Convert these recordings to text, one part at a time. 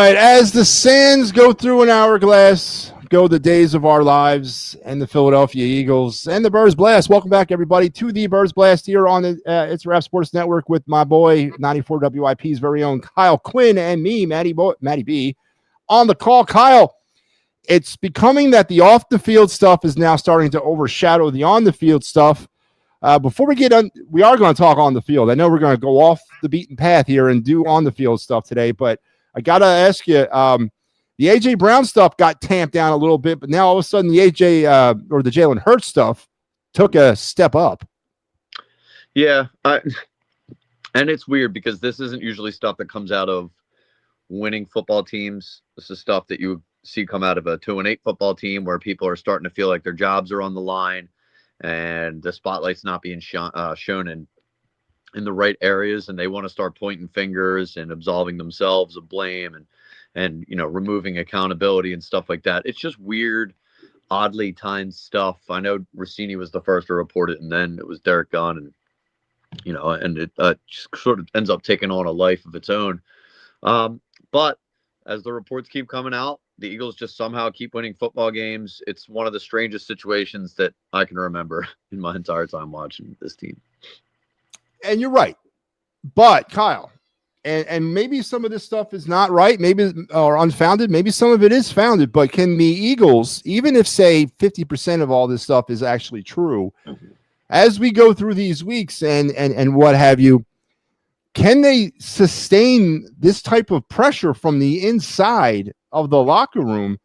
right, as the sands go through an hourglass, go the days of our lives, and the Philadelphia Eagles and the Birds Blast. Welcome back, everybody, to the Birds Blast here on the It's Rap Sports Network with my boy, 94 WIP's very own Kyle Quinn, and me, Matty B, on the call. Kyle, it's becoming that the off-the-field stuff is now starting to overshadow the on-the-field stuff. Before we get on, we are going to talk on the field. I know we're going to go off the beaten path here and do on-the-field stuff today, but I got to ask you, the A.J. Brown stuff got tamped down a little bit, but now all of a sudden the A.J. Or the Jalen Hurts stuff took a step up. Yeah, and it's weird because this isn't usually stuff that comes out of winning football teams. This is stuff that you see come out of a 2-8 football team where people are starting to feel like their jobs are on the line and the spotlight's not being shown in the right areas, and they want to start pointing fingers and absolving themselves of blame and removing accountability and stuff like that. It's just weird, oddly timed stuff. I know Rossini was the first to report it, and then it was Derek Gunn, and it just sort of ends up taking on a life of its own. But as the reports keep coming out, the Eagles just somehow keep winning football games. It's one of the strangest situations that I can remember in my entire time watching this team. And you're right. But, Kyle, and maybe some of this stuff is not right, maybe or unfounded, maybe some of it is founded, but can the Eagles, even if, say, 50% of all this stuff is actually true, as we go through these weeks and what have you, can they sustain this type of pressure from the inside of the locker room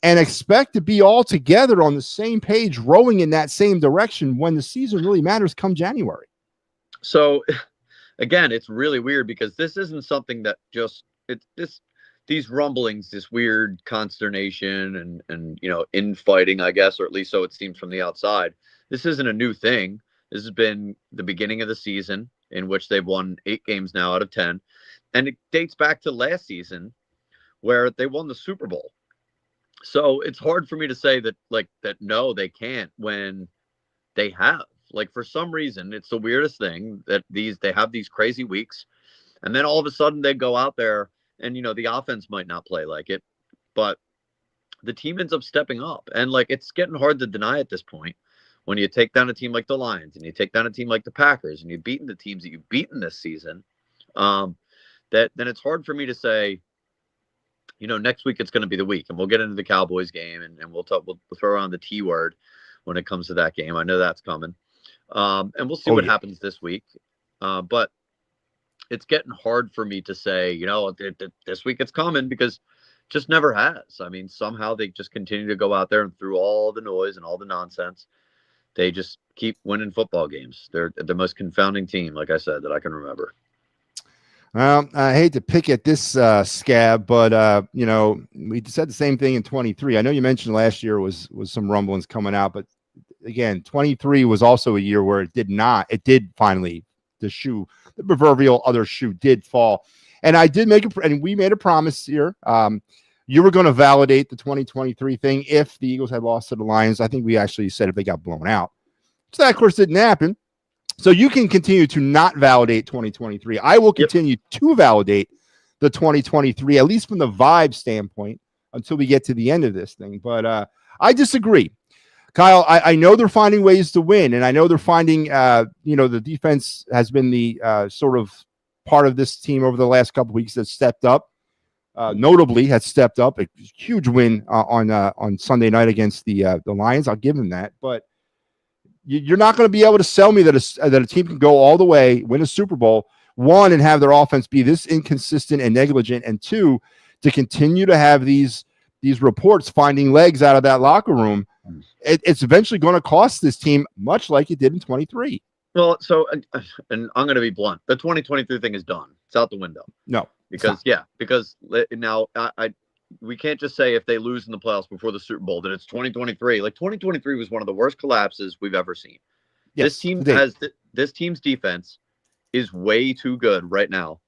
and expect to be all together on the same page, rowing in that same direction when the season really matters come January? So, again, it's really weird because this isn't something that just these rumblings, this weird consternation and infighting, I guess, or at least so it seems from the outside. This isn't a new thing. This has been the beginning of the season in which they've won 8 games now out of 10, and it dates back to last season where they won the Super Bowl. So it's hard for me to say that no, they can't when they have. Like, for some reason, it's the weirdest thing that they have these crazy weeks, and then all of a sudden they go out there and, the offense might not play like it, but the team ends up stepping up. And, it's getting hard to deny at this point when you take down a team like the Lions and you take down a team like the Packers and you've beaten the teams that you've beaten this season, then it's hard for me to say, next week it's going to be the week. And we'll get into the Cowboys game and we'll throw around the T word when it comes to that game. I know that's coming. And we'll see what happens this week. But it's getting hard for me to say, this week it's coming because it just never has. I mean, somehow they just continue to go out there and through all the noise and all the nonsense, they just keep winning football games. They're the most confounding team, like I said, that I can remember. Well, I hate to pick at this scab, but, we said the same thing in 23. I know you mentioned last year was some rumblings coming out, but again, 23 was also a year where the proverbial other shoe did fall. And I did we made a promise here. You were going to validate the 2023 thing if the Eagles had lost to the Lions. I think we actually said if they got blown out. So that, of course, didn't happen. So you can continue to not validate 2023. I will continue to validate the 2023, at least from the vibe standpoint, until we get to the end of this thing. But I disagree. Kyle, I know they're finding ways to win, and I know they're finding, the defense has been the sort of part of this team over the last couple of weeks that stepped up. Notably, has stepped up. A huge win on Sunday night against the Lions. I'll give them that. But you're not going to be able to sell me that a team can go all the way, win a Super Bowl, one, and have their offense be this inconsistent and negligent, and two, to continue to have these reports finding legs out of that locker room. It's eventually going to cost this team, much like it did in 23. Well, so, and I'm going to be blunt. The 2023 thing is done. It's out the window. No. Because now we can't just say if they lose in the playoffs before the Super Bowl that it's 2023. Like, 2023 was one of the worst collapses we've ever seen. Yes, this team's defense is way too good right now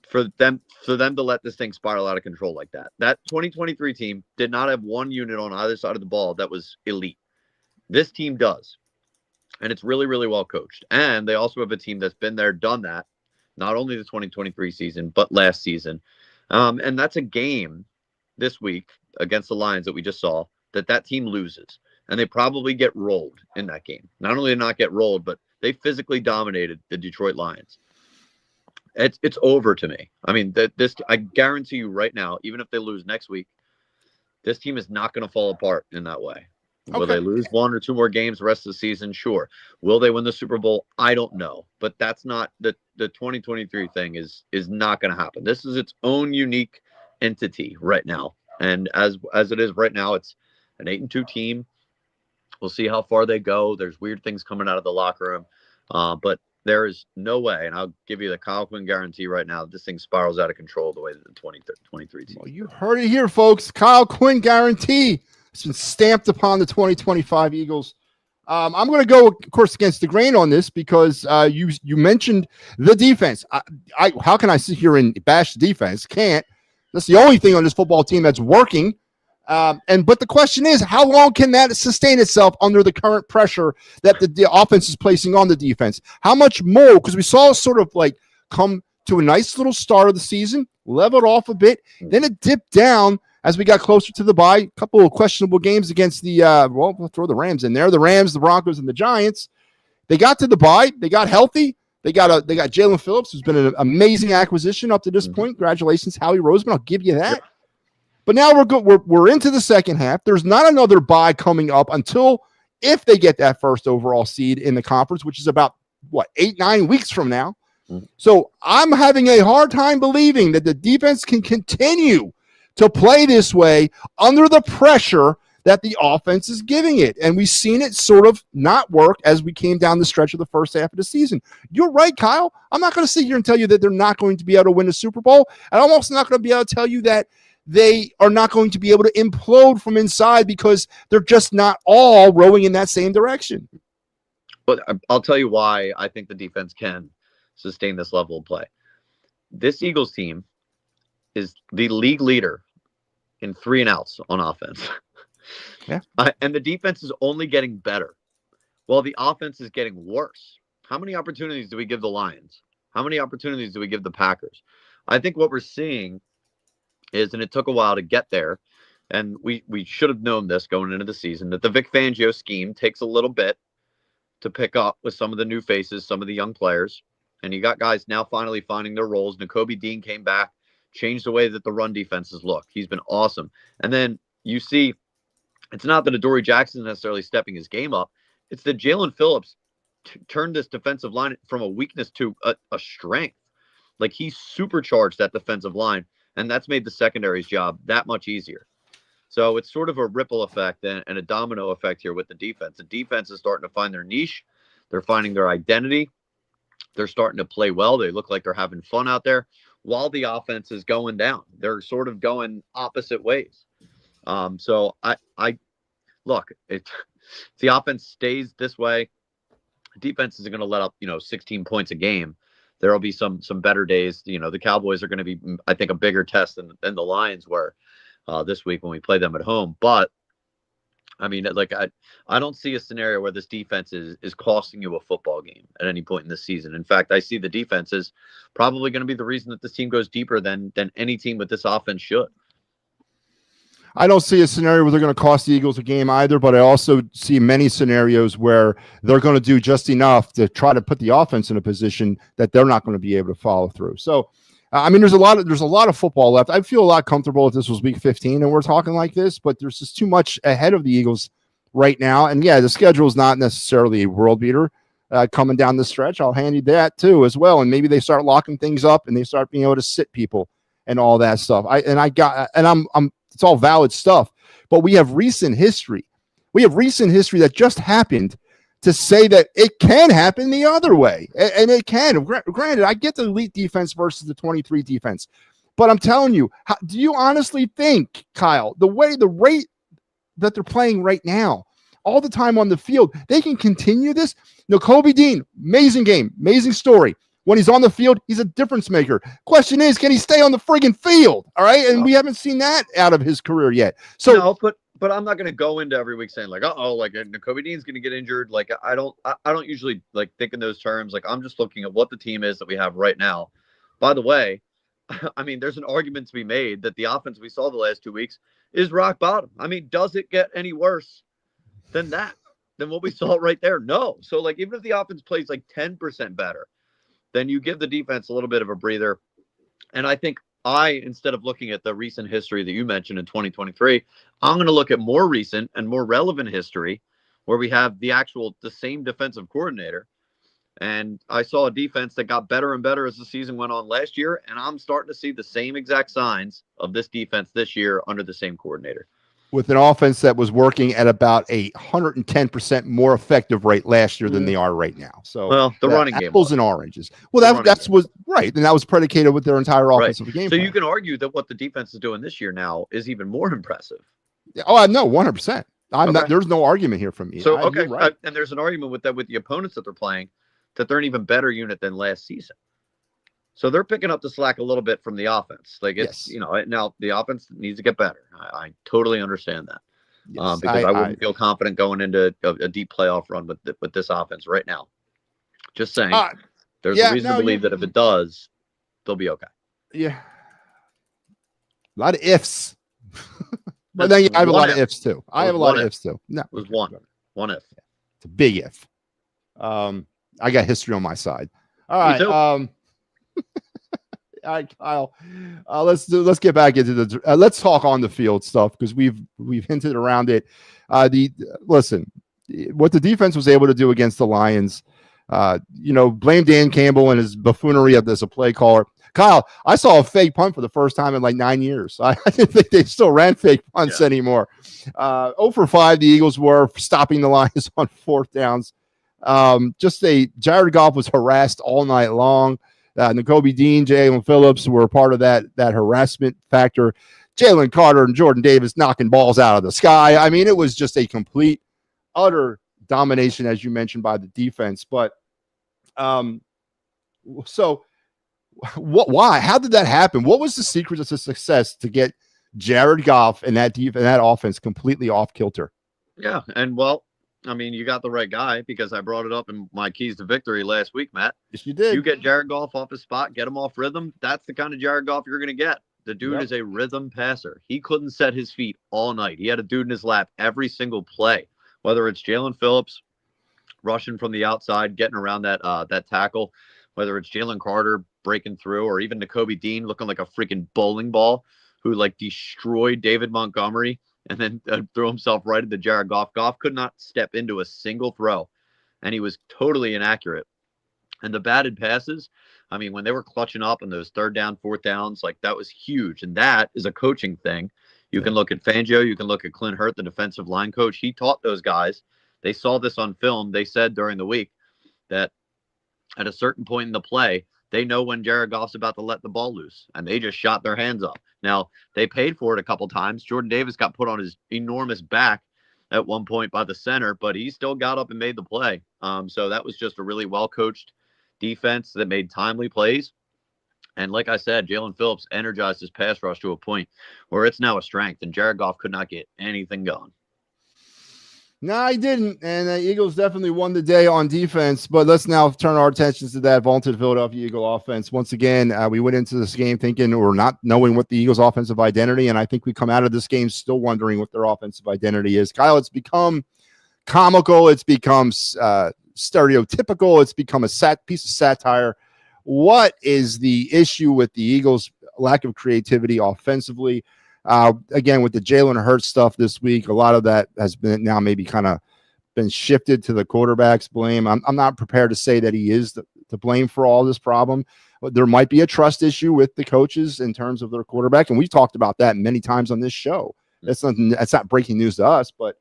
for them to let this thing spiral out of control like that. That 2023 team did not have one unit on either side of the ball that was elite. This team does. And it's really, really well coached. And they also have a team that's been there, done that, not only the 2023 season, but last season. And that's a game this week against the Lions that we just saw that team loses. And they probably get rolled in that game. Not only did not get rolled, but they physically dominated the Detroit Lions. It's over to me. I mean, this I guarantee you right now, even if they lose next week, this team is not going to fall apart in that way. Will they lose one or two more games the rest of the season? Sure. Will they win the Super Bowl? I don't know. But that's not the 2023 thing is not going to happen. This is its own unique entity right now. And as it is right now, it's an 8-2 team. We'll see how far they go. There's weird things coming out of the locker room. But there is no way, and I'll give you the Kyle Quinn guarantee right now, this thing spirals out of control the way that the 2023 team. Well, you heard it here, folks. Kyle Quinn guarantee. It's been stamped upon the 2025 Eagles. I'm going to go, of course, against the grain on this because you mentioned the defense. How can I sit here and bash the defense? Can't. That's the only thing on this football team that's working. But the question is, how long can that sustain itself under the current pressure that the offense is placing on the defense? How much more? Because we saw it sort of like come to a nice little start of the season, leveled off a bit, then it dipped down as we got closer to the bye. A couple of questionable games against we'll throw the Rams in there. The Rams, the Broncos, and the Giants. They got to the bye. They got healthy. They got Jalen Phillips, who's been an amazing acquisition up to this point. Congratulations, Howie Roseman. I'll give you that. Yep. But now we're good. We're into the second half. There's not another bye coming up until if they get that first overall seed in the conference, which is about 8-9 weeks from now. So I'm having a hard time believing that the defense can continue to play this way under the pressure that the offense is giving it. And we've seen it sort of not work as we came down the stretch of the first half of the season. You're right, Kyle. I'm not going to sit here and tell you that they're not going to be able to win the Super Bowl. And I'm also not going to be able to tell you that they are not going to be able to implode from inside because they're just not all rowing in that same direction. But I'll tell you why I think the defense can sustain this level of play. This Eagles team is the league leader in 3 and outs on offense. Yeah. And the defense is only getting better while the offense is getting worse. How many opportunities do we give the Lions? How many opportunities do we give the Packers? I think what we're seeing is, and it took a while to get there, and we should have known this going into the season, that the Vic Fangio scheme takes a little bit to pick up with some of the new faces, some of the young players. And you got guys now finally finding their roles. Nakobe Dean came back, changed the way that the run defenses look. He's been awesome. And then you see, it's not that Adoree Jackson is necessarily stepping his game up. It's that Jalen Phillips turned this defensive line from a weakness to a strength. Like, he's supercharged that defensive line, and that's made the secondary's job that much easier. So it's sort of a ripple effect and a domino effect here with the defense. The defense is starting to find their niche. They're finding their identity. They're starting to play well. They look like they're having fun out there while the offense is going down. They're sort of going opposite ways. So I look, if the offense stays this way, defense isn't going to let up, 16 points a game. There'll be some better days. The Cowboys are going to be, I think, a bigger test than the Lions were this week when we play them at home. But I mean, like, I don't see a scenario where this defense is costing you a football game at any point in the season. In fact, I see the defense is probably going to be the reason that this team goes deeper than any team with this offense should. I don't see a scenario where they're going to cost the Eagles a game either, but I also see many scenarios where they're going to do just enough to try to put the offense in a position that they're not going to be able to follow through. So, I mean, there's a lot of football left. I feel a lot comfortable if this was week 15 and we're talking like this, but there's just too much ahead of the Eagles right now. And yeah, the schedule is not necessarily a world beater coming down the stretch. I'll hand you that too as well. And maybe they start locking things up and they start being able to sit people and all that stuff. It's all valid stuff, but we have recent history. We have recent history that just happened to say that it can happen the other way. And it can. Granted, I get the elite defense versus the 23 defense, but I'm telling you, do you honestly think, Kyle, the rate that they're playing right now, all the time on the field, they can continue this? Nakobe Dean, amazing game, amazing story. When he's on the field, he's a difference maker. Question is, can he stay on the friggin' field? All right. And we haven't seen that out of his career yet. So, no, but I'm not going to go into every week saying like, like Nakobe Dean's going to get injured. Like, I don't usually like think in those terms. Like, I'm just looking at what the team is that we have right now. By the way, I mean, there's an argument to be made that the offense we saw the last 2 weeks is rock bottom. I mean, does it get any worse than that? Than what we saw right there? No. So, like, even if the offense plays like 10% better, then you give the defense a little bit of a breather. And I think instead of looking at the recent history that you mentioned in 2023, I'm going to look at more recent and more relevant history where we have the same defensive coordinator. And I saw a defense that got better and better as the season went on last year. And I'm starting to see the same exact signs of this defense this year under the same coordinator. With an offense that was working at about a 110% more effective rate last year than they are right now. So, well, the running game, apples and oranges. Well, that's was right, and that was predicated with their entire offensive game. So you can argue that what the defense is doing this year now is even more impressive. Oh, I know, 100%. I'm not. There's no argument here from me. So right. And there's an argument with the opponents that they're playing, that they're an even better unit than last season. So they're picking up the slack a little bit from the offense. Like it's, now the offense needs to get better. I totally understand that. Yes, because I wouldn't feel confident going into a deep playoff run with this offense right now. Just saying, there's a reason to believe that if it does, they'll be okay. Yeah. A lot of ifs. But then I have a lot of ifs too. I have a lot of ifs too. No. It was one if. It's a big if. I got history on my side. All right. All right, Kyle. Let's get back into the. Let's talk on the field stuff because we've hinted around it. Listen, what the defense was able to do against the Lions. Blame Dan Campbell and his buffoonery as a play caller. Kyle, I saw a fake punt for the first time in like 9 years. I didn't think they still ran fake punts anymore. 0 for 5, the Eagles were stopping the Lions on fourth downs. Jared Goff was harassed all night long. N'Kobe Dean, Jalen Phillips were part of that harassment factor. Jalen Carter and Jordan Davis knocking balls out of the sky. I mean, it was just a complete, utter domination, as you mentioned, by the defense. But why? How did that happen? What was the secret to success to get Jared Goff and that offense completely off kilter? Yeah, and well, I mean, you got the right guy because I brought it up in my keys to victory last week, Matt. Yes, you did. You get Jared Goff off his spot, get him off rhythm. That's the kind of Jared Goff you're going to get. The dude is a rhythm passer. He couldn't set his feet all night. He had a dude in his lap every single play, whether it's Jalen Phillips rushing from the outside, getting around that tackle, whether it's Jalen Carter breaking through, or even N'Kobe Dean looking like a freaking bowling ball who like destroyed David Montgomery and then threw himself right into Jared Goff. Goff could not step into a single throw, and he was totally inaccurate. And the batted passes, I mean, when they were clutching up on those third down, fourth downs, like that was huge. And that is a coaching thing. You can look at Fangio. You can look at Clint Hurt, the defensive line coach. He taught those guys. They saw this on film. They said during the week that at a certain point in the play, they know when Jared Goff's about to let the ball loose, and they just shot their hands up. Now, they paid for it a couple times. Jordan Davis got put on his enormous back at one point by the center, but he still got up and made the play. So that was just a really well-coached defense that made timely plays. And like I said, Jalen Phillips energized his pass rush to a point where it's now a strength, and Jared Goff could not get anything going. No, he didn't. And the Eagles definitely won the day on defense. But let's now turn our attentions to that vaunted Philadelphia Eagle offense. Once again, we went into this game thinking or not knowing what the Eagles' offensive identity, and I think we come out of this game still wondering what their offensive identity is. Kyle, it's become comical. It's become stereotypical. It's become a piece of satire. What is the issue with the Eagles' lack of creativity offensively? Again, with the Jalen Hurts stuff this week, a lot of that has been now maybe kind of been shifted to the quarterback's blame. I'm not prepared to say that he is to blame for all this problem, but there might be a trust issue with the coaches in terms of their quarterback. And we've talked about that many times on this show. That's not breaking news to us, but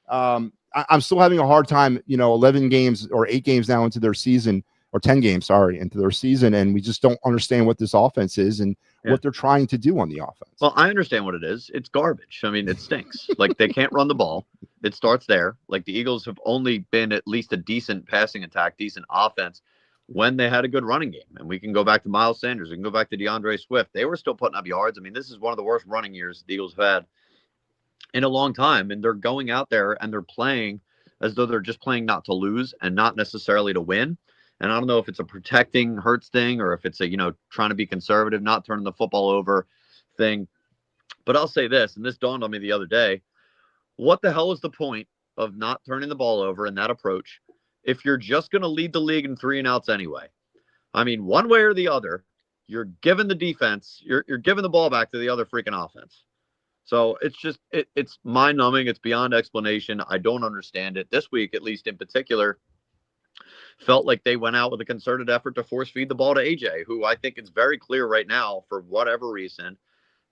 I'm still having a hard time, 11 games or 8 games now into their season, or 10 games, into their season. And we just don't understand what this offense is and what they're trying to do on the offense. Well, I understand what it is. It's garbage. I mean, it stinks. Like, they can't run the ball. It starts there. Like, the Eagles have only been at least a decent passing attack, decent offense when they had a good running game. And we can go back to Miles Sanders. We can go back to DeAndre Swift. They were still putting up yards. I mean, this is one of the worst running years the Eagles have had in a long time. And they're going out there and they're playing as though they're just playing not to lose and not necessarily to win. And I don't know if it's a protecting Hurts thing or if it's a, trying to be conservative, not turning the football over thing. But I'll say this, and this dawned on me the other day. What the hell is the point of not turning the ball over in that approach if you're just going to lead the league in 3-and-outs anyway? I mean, one way or the other, you're giving the defense, you're giving the ball back to the other freaking offense. So it's just, it's mind-numbing. It's beyond explanation. I don't understand it. This week, at least in particular, felt like they went out with a concerted effort to force feed the ball to AJ, who I think it's very clear right now, for whatever reason,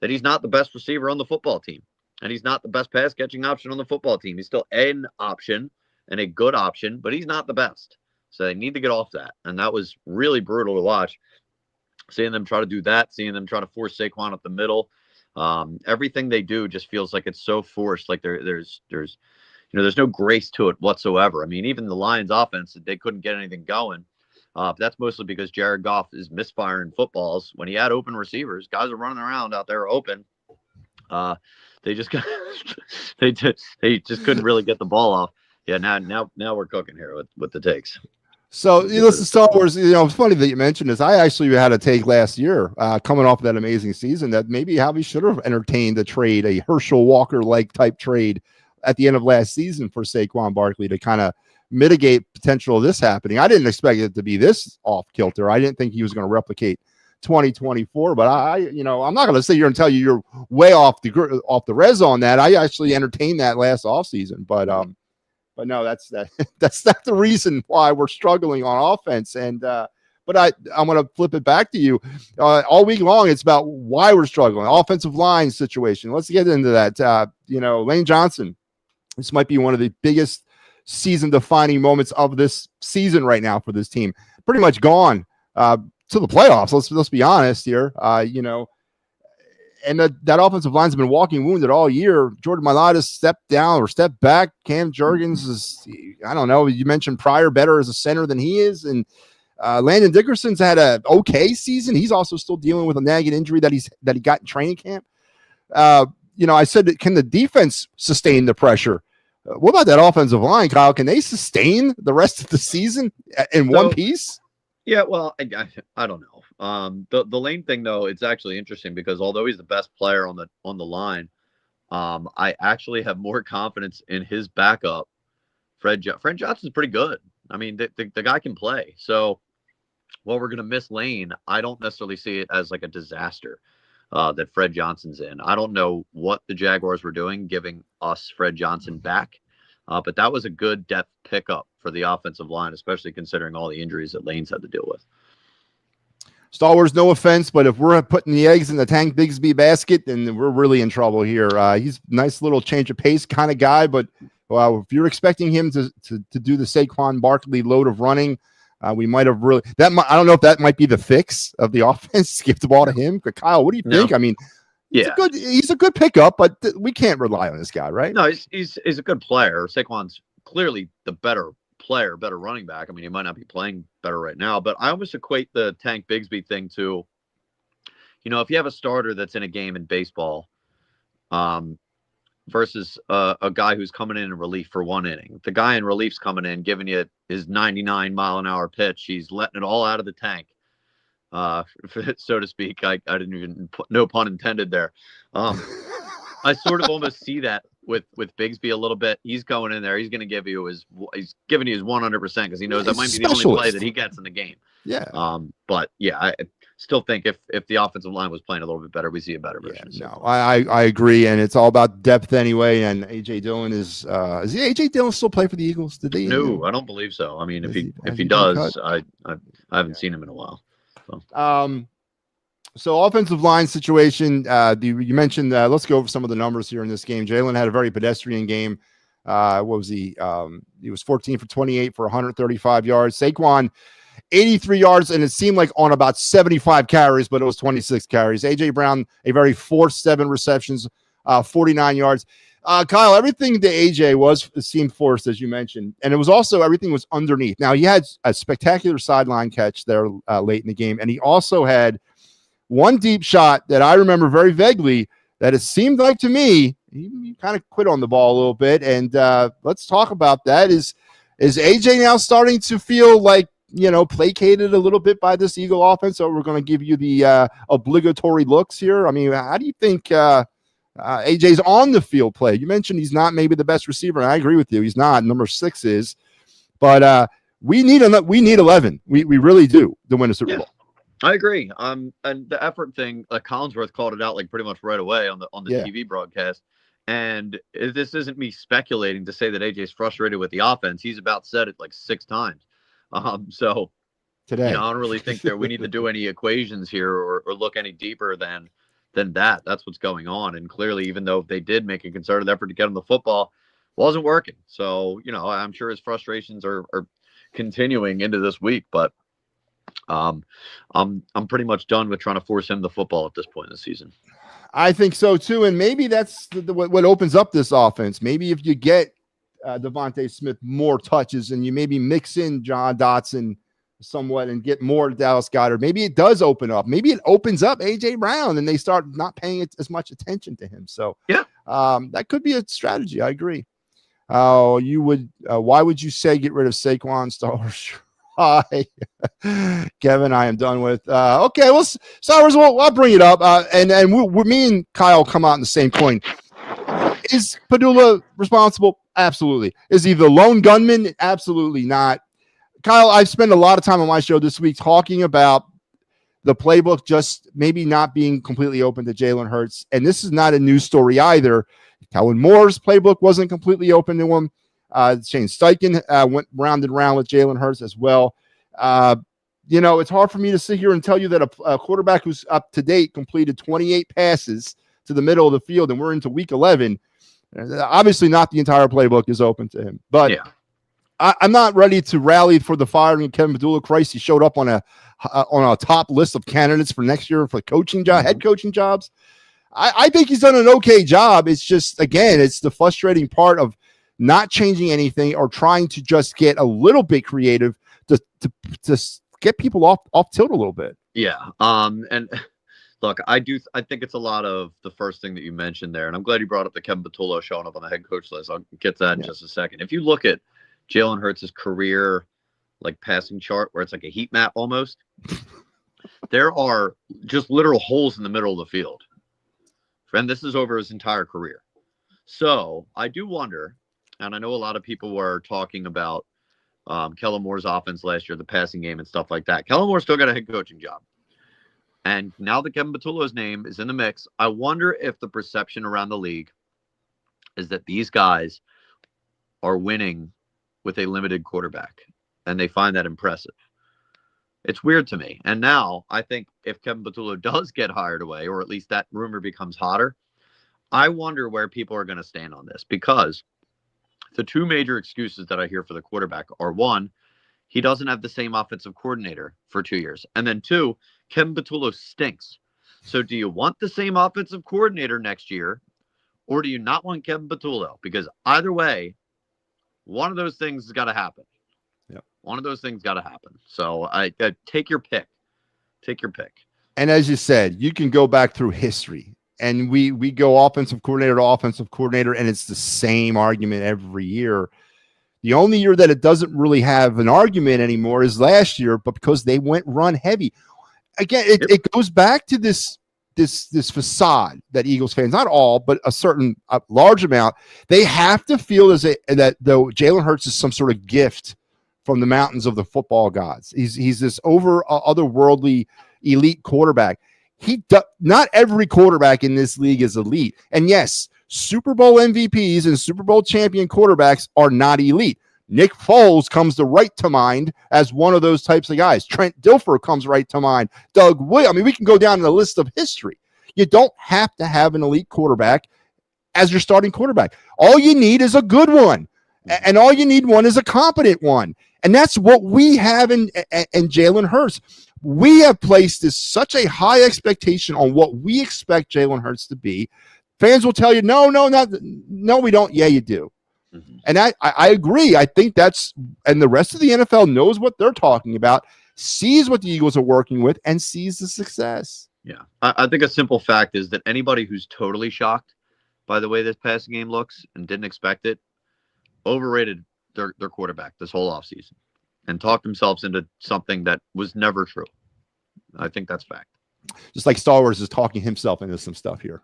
that he's not the best receiver on the football team. And he's not the best pass catching option on the football team. He's still an option and a good option, but he's not the best. So they need to get off that. And that was really brutal to watch. Seeing them try to do that, seeing them try to force Saquon up the middle. Everything they do just feels like it's so forced. Like there's no grace to it whatsoever. I mean, even the Lions offense, they couldn't get anything going. That's mostly because Jared Goff is misfiring footballs. When he had open receivers, guys are running around out there open. They just they just couldn't really get the ball off. Yeah, now we're cooking here with the takes. So listen, Star Wars. It's funny that you mentioned this. I actually had a take last year, coming off of that amazing season, that maybe Howie should have entertained a trade, a Herschel Walker-like type trade at the end of last season for Saquon Barkley to kind of mitigate potential of this happening. I didn't expect it to be this off kilter. I didn't think he was going to replicate 2024, but I'm not going to sit here and tell you you're way off the res on that. I actually entertained that last offseason, but no, that's not the reason why we're struggling on offense. And but I'm going to flip it back to you. All week long, it's about why we're struggling. Offensive line situation. Let's get into that. Lane Johnson. This might be one of the biggest season-defining moments of this season right now for this team. Pretty much gone to the playoffs. Let's be honest here. And that offensive line's been walking wounded all year. Jordan Mailata stepped down or stepped back. Cam Jurgens is, I don't know. You mentioned Pryor better as a center than he is, and Landon Dickerson's had a okay season. He's also still dealing with a nagging injury that he got in training camp. I said, can the defense sustain the pressure? What about that offensive line, Kyle? Can they sustain the rest of the season in one piece? Yeah, well, I don't know. The Lane thing, though, it's actually interesting because although he's the best player on the line, I actually have more confidence in his backup, Fred Johnson's pretty good. I mean, the guy can play. So while we're going to miss Lane, I don't necessarily see it as like a disaster that Fred Johnson's in. I don't know what the Jaguars were doing giving us Fred Johnson back, but that was a good depth pickup for the offensive line, especially considering all the injuries that Lane's had to deal with. Star Wars, no offense, but if we're putting the eggs in the Tank Bigsby basket, then we're really in trouble here. He's a nice little change of pace kind of guy, but if you're expecting him to do the Saquon Barkley load of running, we might have really I don't know if that might be the fix of the offense. Give the ball to him. But Kyle, what do you think? I mean, he's a good pickup, but we can't rely on this guy, right? No, he's a good player. Saquon's clearly the better player, better running back. I mean, he might not be playing better right now, but I almost equate the Tank Bigsby thing to, if you have a starter that's in a game in baseball, versus a guy who's coming in relief for one inning. The guy in relief's coming in, giving you his 99-mile-an-hour pitch. He's letting it all out of the tank, so to speak. I didn't even put no pun intended there. I sort of almost see that with Bigsby a little bit. He's going in there. He's going to give you he's giving you his 100% because he knows that might be the only play that he gets in the game. Yeah. But yeah, I still think if the offensive line was playing a little bit better, we see a better version. Yeah, no, I agree, and it's all about depth anyway. And AJ Dillon is AJ Dillon still play for the Eagles? Did they? No, I don't believe so. I mean, if he does, I haven't seen him in a while. So offensive line situation, you mentioned, let's go over some of the numbers here in this game. Jalen had a very pedestrian game. What was he? He was 14 for 28 for 135 yards. Saquon, 83 yards, and it seemed like on about 75 carries, but it was 26 carries. A.J. Brown, a very forced 7 receptions, 49 yards. Kyle, everything to A.J. seemed forced, as you mentioned, and it was also everything was underneath. Now, he had a spectacular sideline catch there late in the game, and he also had one deep shot that I remember very vaguely that it seemed like to me he kind of quit on the ball a little bit. And let's talk about that. Is AJ now starting to feel like placated a little bit by this Eagle offense, so we're going to give you the obligatory looks here? I mean, how do you think AJ's on the field play? You mentioned he's not maybe the best receiver, and I agree with you. He's not. Number 6 is. But we need 11. We really do to win a Super Bowl. I agree. And the effort thing, Collinsworth called it out like pretty much right away on the TV broadcast. And this isn't me speculating to say that AJ's frustrated with the offense. He's about said it like 6 times. So today, I don't really think that we need to do any equations here or look any deeper than that. That's what's going on. And clearly, even though they did make a concerted effort to get him the football, wasn't working. So, I'm sure his frustrations are continuing into this week, but I'm pretty much done with trying to force him the football at this point in the season. I think so too. And maybe that's what opens up this offense. Maybe if you get Devontae Smith more touches and you maybe mix in John Dotson somewhat and get more Dallas Goedert, maybe it does open up. Maybe it opens up AJ Brown and they start not paying as much attention to him. So that could be a strategy. I agree. You would. Why would you say get rid of Saquon? Star Wars. Hi, Kevin. I am done with. Okay, well, Star Wars. I'll bring it up. And me and Kyle come out in the same coin. Is Padula responsible? Absolutely. Is he the lone gunman? Absolutely not. Kyle, I've spent a lot of time on my show this week talking about the playbook just maybe not being completely open to Jalen Hurts, and this is not a news story either. Kellen Moore's playbook wasn't completely open to him. Shane Steichen went round and round with Jalen Hurts as well. It's hard for me to sit here and tell you that a quarterback who's up to date completed 28 passes to the middle of the field, and we're into week 11. Obviously, not the entire playbook is open to him. But I'm not ready to rally for the firing of Kevin Padula. Christ, he showed up on a top list of candidates for next year for coaching job, head coaching jobs. I think he's done an okay job. It's just, again, it's the frustrating part of not changing anything or trying to just get a little bit creative to get people off tilt a little bit. Yeah. And look, I think it's a lot of the first thing that you mentioned there, and I'm glad you brought up the Kevin Patullo showing up on the head coach list. I'll get to that in just a second. If you look at Jalen Hurts' career, like passing chart, where it's like a heat map almost, there are just literal holes in the middle of the field. And this is over his entire career. So I do wonder, and I know a lot of people were talking about Kellen Moore's offense last year, the passing game and stuff like that. Kellen Moore still got a head coaching job. And now that Kevin Patullo's name is in the mix, I wonder if the perception around the league is that these guys are winning with a limited quarterback, and they find that impressive. It's weird to me. And now I think if Kevin Patullo does get hired away, or at least that rumor becomes hotter, I wonder where people are going to stand on this, because the 2 major excuses that I hear for the quarterback are, 1, he doesn't have the same offensive coordinator for 2 years. And then 2, Kevin Patullo stinks. So do you want the same offensive coordinator next year, or do you not want Kevin Patullo? Because either way, one of those things has got to happen. One of those things got to happen. So I take your pick. Take your pick. And as you said, you can go back through history, and we go offensive coordinator to offensive coordinator, and it's the same argument every year. The only year that it doesn't really have an argument anymore is last year, but because they went run heavy. Again, it goes back to this facade that Eagles fans, not all, but a large amount, they have to feel that though Jalen Hurts is some sort of gift from the mountains of the football gods. He's this otherworldly elite quarterback. Not every quarterback in this league is elite. And yes, Super Bowl MVPs and Super Bowl champion quarterbacks are not elite. Nick Foles comes right to mind as one of those types of guys. Trent Dilfer comes right to mind. Doug Williams. I mean, we can go down the list of history. You don't have to have an elite quarterback as your starting quarterback. All you need is a good one. And all you need one is a competent one. And that's what we have in Jalen Hurts. We have placed such a high expectation on what we expect Jalen Hurts to be. Fans will tell you, no, we don't. Yeah, you do. Mm-hmm. And I agree. I think and the rest of the NFL knows what they're talking about, sees what the Eagles are working with, and sees the success. Yeah. I think a simple fact is that anybody who's totally shocked by the way this passing game looks and didn't expect it, overrated their quarterback this whole offseason. and talked themselves into something that was never true. I think that's fact. Just like Star Wars is talking himself into some stuff here.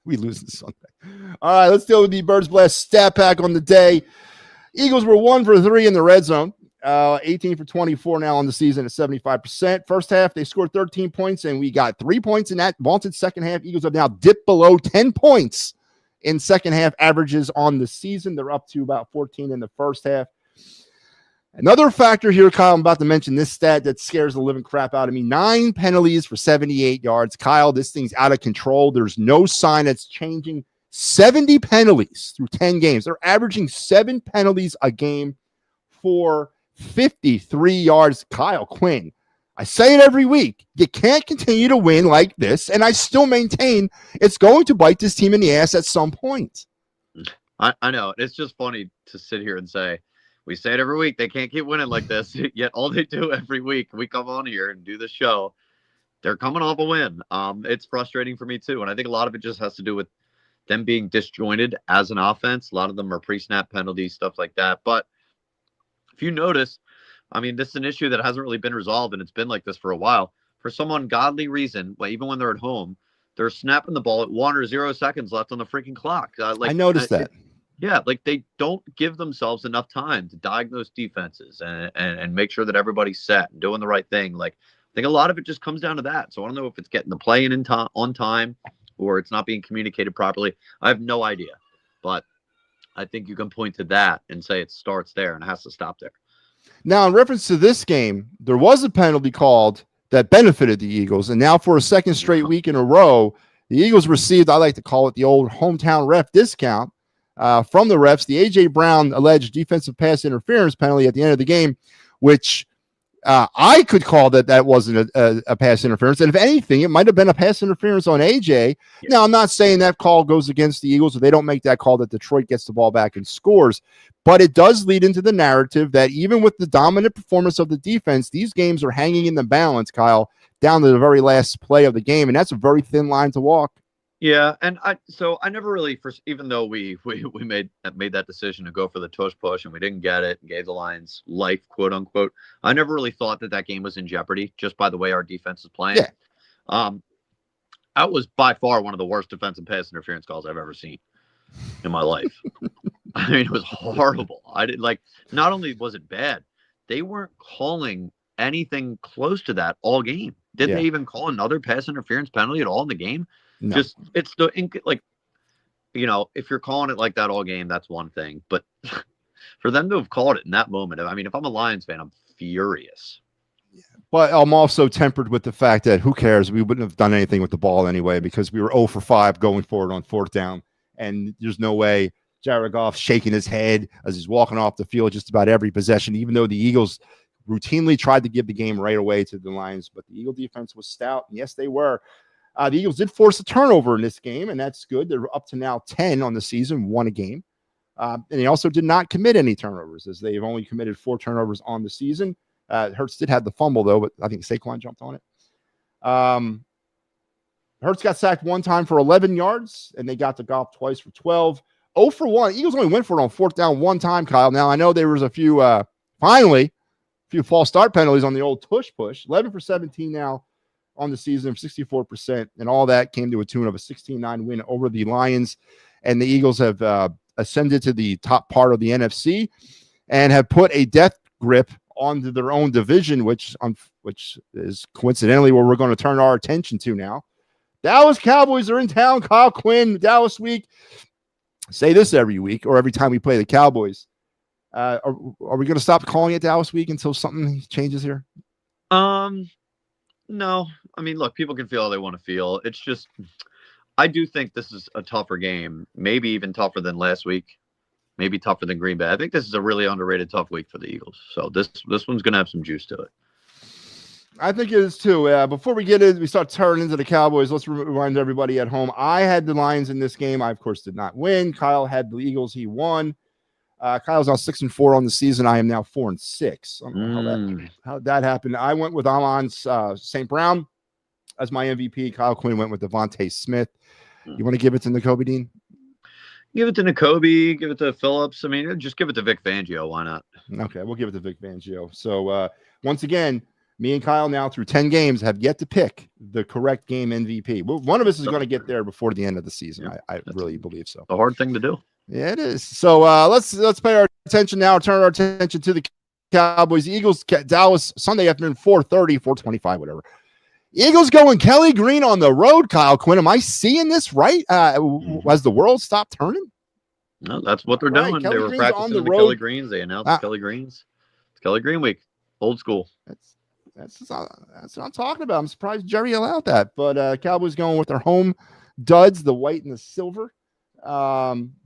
We lose this Sunday. All right, let's deal with the Birds Blast stat pack on the day. Eagles were 1 for 3 in the red zone. 18 for 24 now on the season at 75%. First half, they scored 13 points, and we got 3 points in that vaunted second half. Eagles have now dipped below 10 points in second half averages on the season. They're up to about 14 in the first half. Another factor here, Kyle, I'm about to mention this stat that scares the living crap out of me. 9 penalties for 78 yards. Kyle, this thing's out of control. There's no sign it's changing. 70 penalties through 10 games. They're averaging 7 penalties a game for 53 yards. Kyle, Quinn, I say it every week. You can't continue to win like this, and I still maintain it's going to bite this team in the ass at some point. I know. It's just funny to sit here and say, we say it every week, they can't keep winning like this, yet all they do every week, we come on here and do the show, they're coming off a win. It's frustrating for me too, and I think a lot of it just has to do with them being disjointed as an offense. A lot of them are pre-snap penalties, stuff like that. But if you notice, I mean, this is an issue that hasn't really been resolved, and it's been like this for a while. For some ungodly reason, even when they're at home, they're snapping the ball at 1 or 0 seconds left on the freaking clock. I noticed that. Yeah, like they don't give themselves enough time to diagnose defenses and make sure that everybody's set and doing the right thing. Like, I think a lot of it just comes down to that. So I don't know if it's getting the play in on time or it's not being communicated properly. I have no idea. But I think you can point to that and say it starts there and it has to stop there. Now, in reference to this game, there was a penalty called that benefited the Eagles. And now for a second straight week in a row, the Eagles received, I like to call it the old hometown ref discount. From the refs, the A.J. Brown alleged defensive pass interference penalty at the end of the game, which I could call that wasn't a pass interference. And if anything, it might have been a pass interference on A.J. Yeah. Now, I'm not saying that call goes against the Eagles. If they don't make that call, that Detroit gets the ball back and scores. But it does lead into the narrative that even with the dominant performance of the defense, these games are hanging in the balance, Kyle, down to the very last play of the game. And that's a very thin line to walk. Yeah, and I never really, even though we made that decision to go for the tush push and we didn't get it and gave the Lions life, quote unquote, I never really thought that game was in jeopardy just by the way our defense is playing. Yeah. That was by far one of the worst defensive pass interference calls I've ever seen in my life. I mean, it was horrible. Not only was it bad, they weren't calling anything close to that all game. Did they even call another pass interference penalty at all in the game? No. Just it's if you're calling it like that all game, that's one thing. But for them to have called it in that moment, I mean, if I'm a Lions fan, I'm furious. Yeah. But I'm also tempered with the fact that who cares? We wouldn't have done anything with the ball anyway because we were 0 for 5 going forward on 4th down, and there's no way Jared Goff shaking his head as he's walking off the field just about every possession, even though the Eagles routinely tried to give the game right away to the Lions. But the Eagle defense was stout, and yes, they were. The Eagles did force a turnover in this game, and that's good. They're up to now 10 on the season, 1 a game. And they also did not commit any turnovers, as they've only committed 4 turnovers on the season. Hurts did have the fumble, though, but I think Saquon jumped on it. Hurts got sacked 1 time for 11 yards, and they got to Goff twice for 12. 0 for 1. Eagles only went for it on 4th down 1 time, Kyle. Now, I know there was a few, finally, a few false start penalties on the old tush push. 11 for 17 now on the season, 64%, and all that came to a tune of a 16-9 win over the Lions. And the Eagles have ascended to the top part of the NFC and have put a death grip onto their own division, which is coincidentally where we're going to turn our attention to now. Dallas Cowboys are in town. Kyle, Quinn, Dallas week. I say this every week or every time we play the Cowboys. Are we going to stop calling it Dallas week until something changes here? No, I mean, look, people can feel how they want to feel. It's just, I do think this is a tougher game, maybe even tougher than last week, maybe tougher than Green Bay. I think this is a really underrated tough week for the Eagles. So this one's going to have some juice to it. I think it is too. Before we start turning into the Cowboys, let's remind everybody at home. I had the Lions in this game. I, of course, did not win. Kyle had the Eagles. He won. Kyle's now 6-4 on the season. I am now 4-6. I don't know how that happened. I went with Amon's St. Brown as my MVP. Kyle Quinn went with Devontae Smith. You want to give it to Nakobe Dean? Give it to N'Kobe, give it to Phillips. I mean, just give it to Vic Fangio. Why not? Okay, we'll give it to Vic Fangio. So once again, me and Kyle now through 10 games have yet to pick the correct game MVP. One of us is going to get there before the end of the season. Yeah, I really believe so. A hard thing to do. Yeah, it is. So let's pay our attention now. Turn our attention to the Cowboys. Eagles, Dallas, Sunday afternoon, 4:30, 4:25, whatever. Eagles going Kelly Green on the road, Kyle Quinn. Am I seeing this right? Has the world stopped turning? No, that's what they're doing. They were practicing the Kelly Greens. They announced Kelly Greens. It's Kelly Green week. Old school. That's what I'm talking about. I'm surprised Jerry allowed that. But Cowboys going with their home duds, the white and the silver.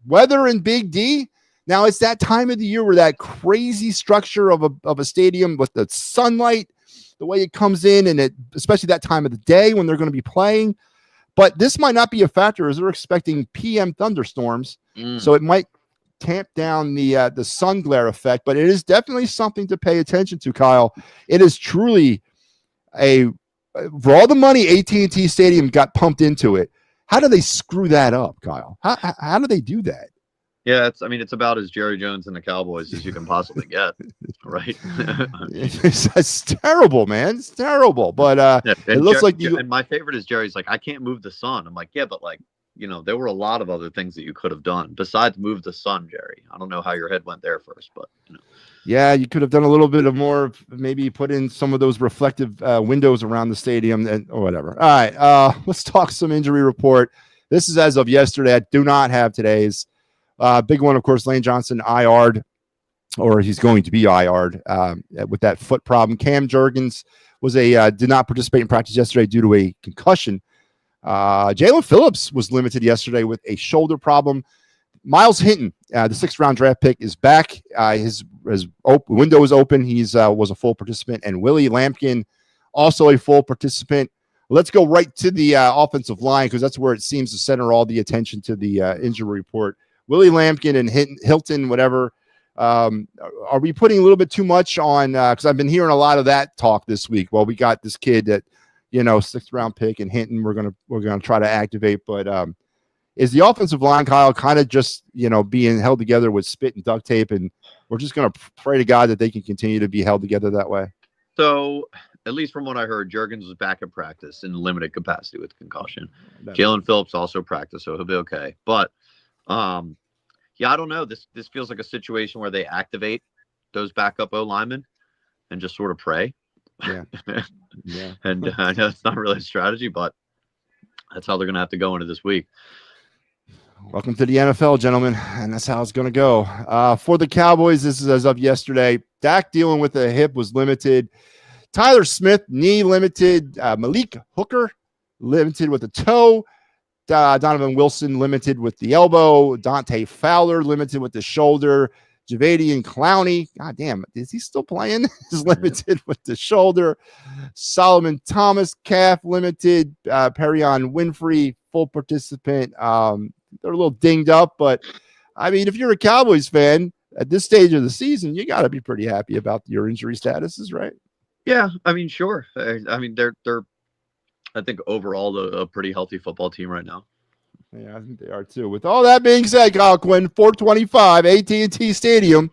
Weather in Big D. Now it's that time of the year where that crazy structure of a stadium with the sunlight, the way it comes in, and especially that time of the day when they're going to be playing. But this might not be a factor as they're expecting PM thunderstorms, so it might tamp down the sun glare effect. But it is definitely something to pay attention to, Kyle. It is truly for all the money AT&T Stadium got pumped into it. How do they screw that up, Kyle? How do they do that? Yeah, it's about as Jerry Jones and the Cowboys as you can possibly get, right? It's terrible, man. It's terrible. But it looks like and my favorite is Jerry's like, I can't move the sun. I'm like, yeah, but like, there were a lot of other things that you could have done besides move the sun, Jerry. I don't know how your head went there first, but yeah, you could have done a little bit of more. Maybe put in some of those reflective windows around the stadium or whatever. All right, let's talk some injury report. This is as of yesterday. I do not have today's. Big one, of course, Lane Johnson IR'd, or he's going to be IR'd with that foot problem. Cam Jurgens did not participate in practice yesterday due to a concussion. Jalen Phillips was limited yesterday with a shoulder problem. Miles Hinton, the 6th-round draft pick, is back. His window is open. He's was a full participant, and Willie Lampkin, also a full participant. Let's go right to the offensive line because that's where it seems to center all the attention to the injury report. Willie Lampkin and Hilton, whatever. Are we putting a little bit too much on? Because I've been hearing a lot of that talk this week. Well, we got this kid that 6th-round pick and Hinton. We're gonna try to activate, but is the offensive line, Kyle, kind of just being held together with spit and duct tape, and we're just gonna pray to God that they can continue to be held together that way? So, at least from what I heard, Jurgens was back in practice in limited capacity with concussion. Jalen Phillips also practiced, so he'll be okay. But yeah, I don't know. This feels like a situation where they activate those backup O linemen and just sort of pray. Yeah. Yeah. And I know it's not really a strategy, but that's how they're going to have to go into this week. Welcome to the NFL, gentlemen, and that's how it's going to go. For the Cowboys, this is as of yesterday. Dak dealing with a hip was limited. Tyler Smith, knee limited. Malik Hooker, limited with a toe. Donovan Wilson, limited with the elbow. Dante Fowler, limited with the shoulder. Jadeveon Clowney, God damn, is he still playing? Is limited with the shoulder. Solomon Thomas, calf limited. Perion Winfrey, full participant. They're a little dinged up, but I mean, if you're a Cowboys fan at this stage of the season, you got to be pretty happy about your injury statuses, right? Yeah, I mean, sure. I mean, they're I think overall a pretty healthy football team right now. Yeah, I think they are too. With all that being said, Kyle Quinn, 425 AT&T Stadium,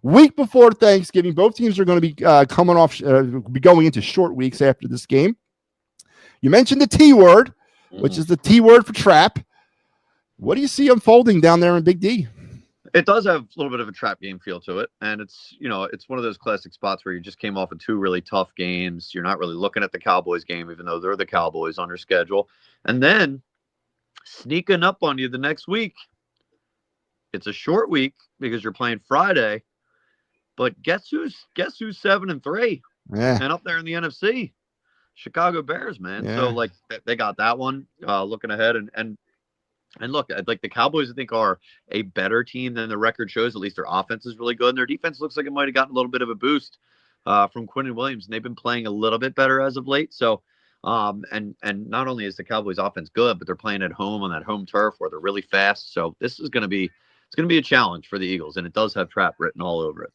week before Thanksgiving. Both teams are going to be coming off, be going into short weeks after this game. You mentioned the T word, which is the T word for trap. What do you see unfolding down there in Big D? It does have a little bit of a trap game feel to it. And it's, it's one of those classic spots where you just came off of 2 really tough games. You're not really looking at the Cowboys game, even though they're the Cowboys on your schedule. And then sneaking up on you the next week. It's a short week because you're playing Friday. But guess who's 7-3? Yeah. And up there in the NFC, Chicago Bears, man. Yeah. So like they got that one looking ahead and look, like the Cowboys, I think, are a better team than the record shows. At least their offense is really good. And their defense looks like it might have gotten a little bit of a boost from Quinn and Williams. And they've been playing a little bit better as of late. So, and not only is the Cowboys offense good, but they're playing at home on that home turf where they're really fast. So this is going to be a challenge for the Eagles. And it does have trap written all over it.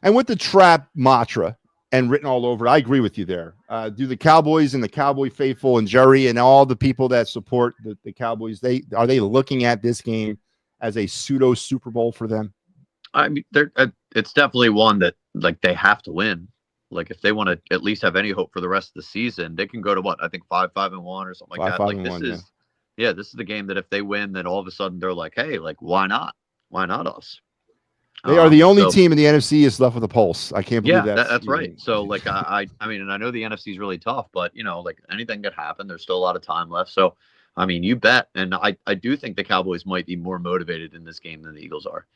And with the trap mantra and written all over, I agree with you there. Do the Cowboys and the Cowboy faithful and Jerry and all the people that support the Cowboys, are they looking at this game as a pseudo Super Bowl for them? I mean, it's definitely one that like they have to win. Like if they want to at least have any hope for the rest of the season, they can go to what I think 5-5-1 or something like that. Five Like and this one, yeah. is, yeah, this is the game that if they win, then all of a sudden they're like, hey, like why not? Why not us? They are the only So team in the NFC is left with a pulse. I can't believe yeah, that's that's right. even. So like I mean, and I know the NFC is really tough, but you know, like anything could happen. There's still a lot of time left. So I mean, you bet. And I do think the Cowboys might be more motivated in this game than the Eagles are.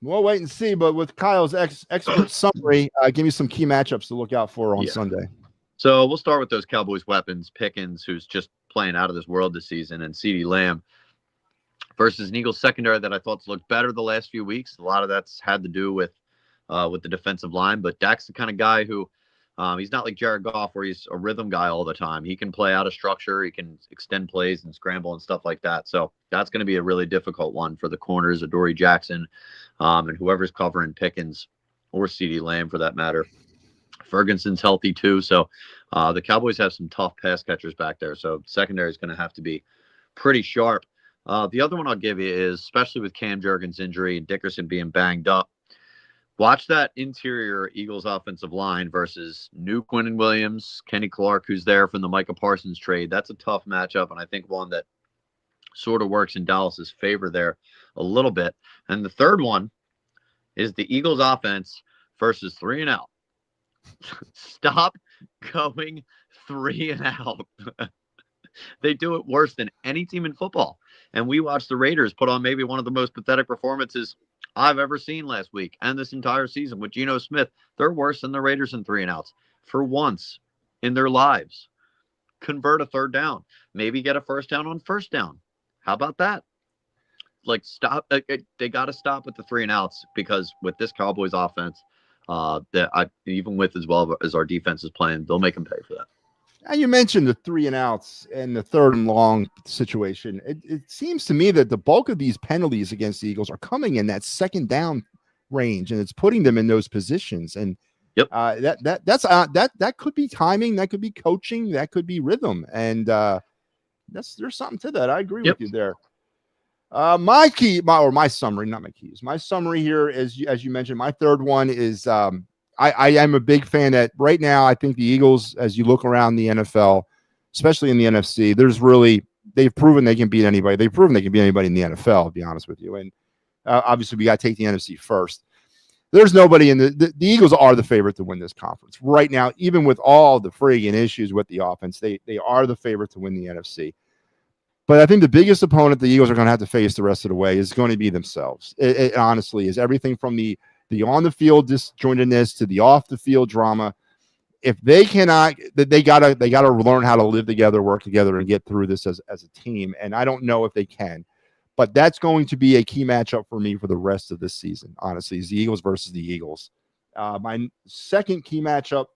We'll wait and see. But with Kyle's expert summary, give me some key matchups to look out for on Yeah. Sunday. So we'll start with those Cowboys weapons. Pickens, who's just playing out of this world this season, and CeeDee Lamb versus an Eagles secondary that I thought's looked better the last few weeks. A lot of that's had to do with the defensive line, but Dak's the kind of guy who he's not like Jared Goff where he's a rhythm guy all the time. He can play out of structure. He can extend plays and scramble and stuff like that. So that's going to be a really difficult one for the corners, Adoree Jackson, and whoever's covering Pickens or CeeDee Lamb for that matter. Ferguson's healthy too. So the Cowboys have some tough pass catchers back there. So secondary is going to have to be pretty sharp. The other one I'll give you is, especially with Cam Jurgens' injury and Dickerson being banged up, watch that interior Eagles offensive line versus new Quinn Williams, Kenny Clark, who's there from the Micah Parsons trade. That's a tough matchup, and I think one that sort of works in Dallas's favor there a little bit. And the third one is the Eagles offense versus 3 and out. Stop going 3 and out. They do it worse than any team in football. And we watched the Raiders put on maybe one of the most pathetic performances I've ever seen last week and this entire season with Geno Smith. They're worse than the Raiders in 3 and outs for once in their lives. Convert a third down. Maybe get a first down on first down. How about that? Like stop. They got to stop with the 3 and outs because with this Cowboys offense, even with as well as our defense is playing, they'll make them pay for that. And you mentioned the 3 and outs and the third and long situation. It seems to me that the bulk of these penalties against the Eagles are coming in that second down range, and it's putting them in those positions. And yep, that could be timing, that could be coaching, that could be rhythm, and there's something to that. I agree with you there. My summary here is, as you mentioned, my third one is I am a big fan that right now I think the Eagles, as you look around the NFL, especially in the NFC, they've proven they can beat anybody. They've proven they can beat anybody in the NFL, to be honest with you. And obviously we got to take the NFC first. There's nobody in the Eagles are the favorite to win this conference right now, even with all the friggin' issues with the offense. They are the favorite to win the NFC. But I think the biggest opponent the Eagles are going to have to face the rest of the way is going to be themselves. It honestly is everything from the on the field disjointedness to the off the field drama. If they cannot, they gotta learn how to live together, work together, and get through this as a team. And I don't know if they can, but that's going to be a key matchup for me for the rest of this season. Honestly, is the Eagles versus the Eagles. My second key matchup,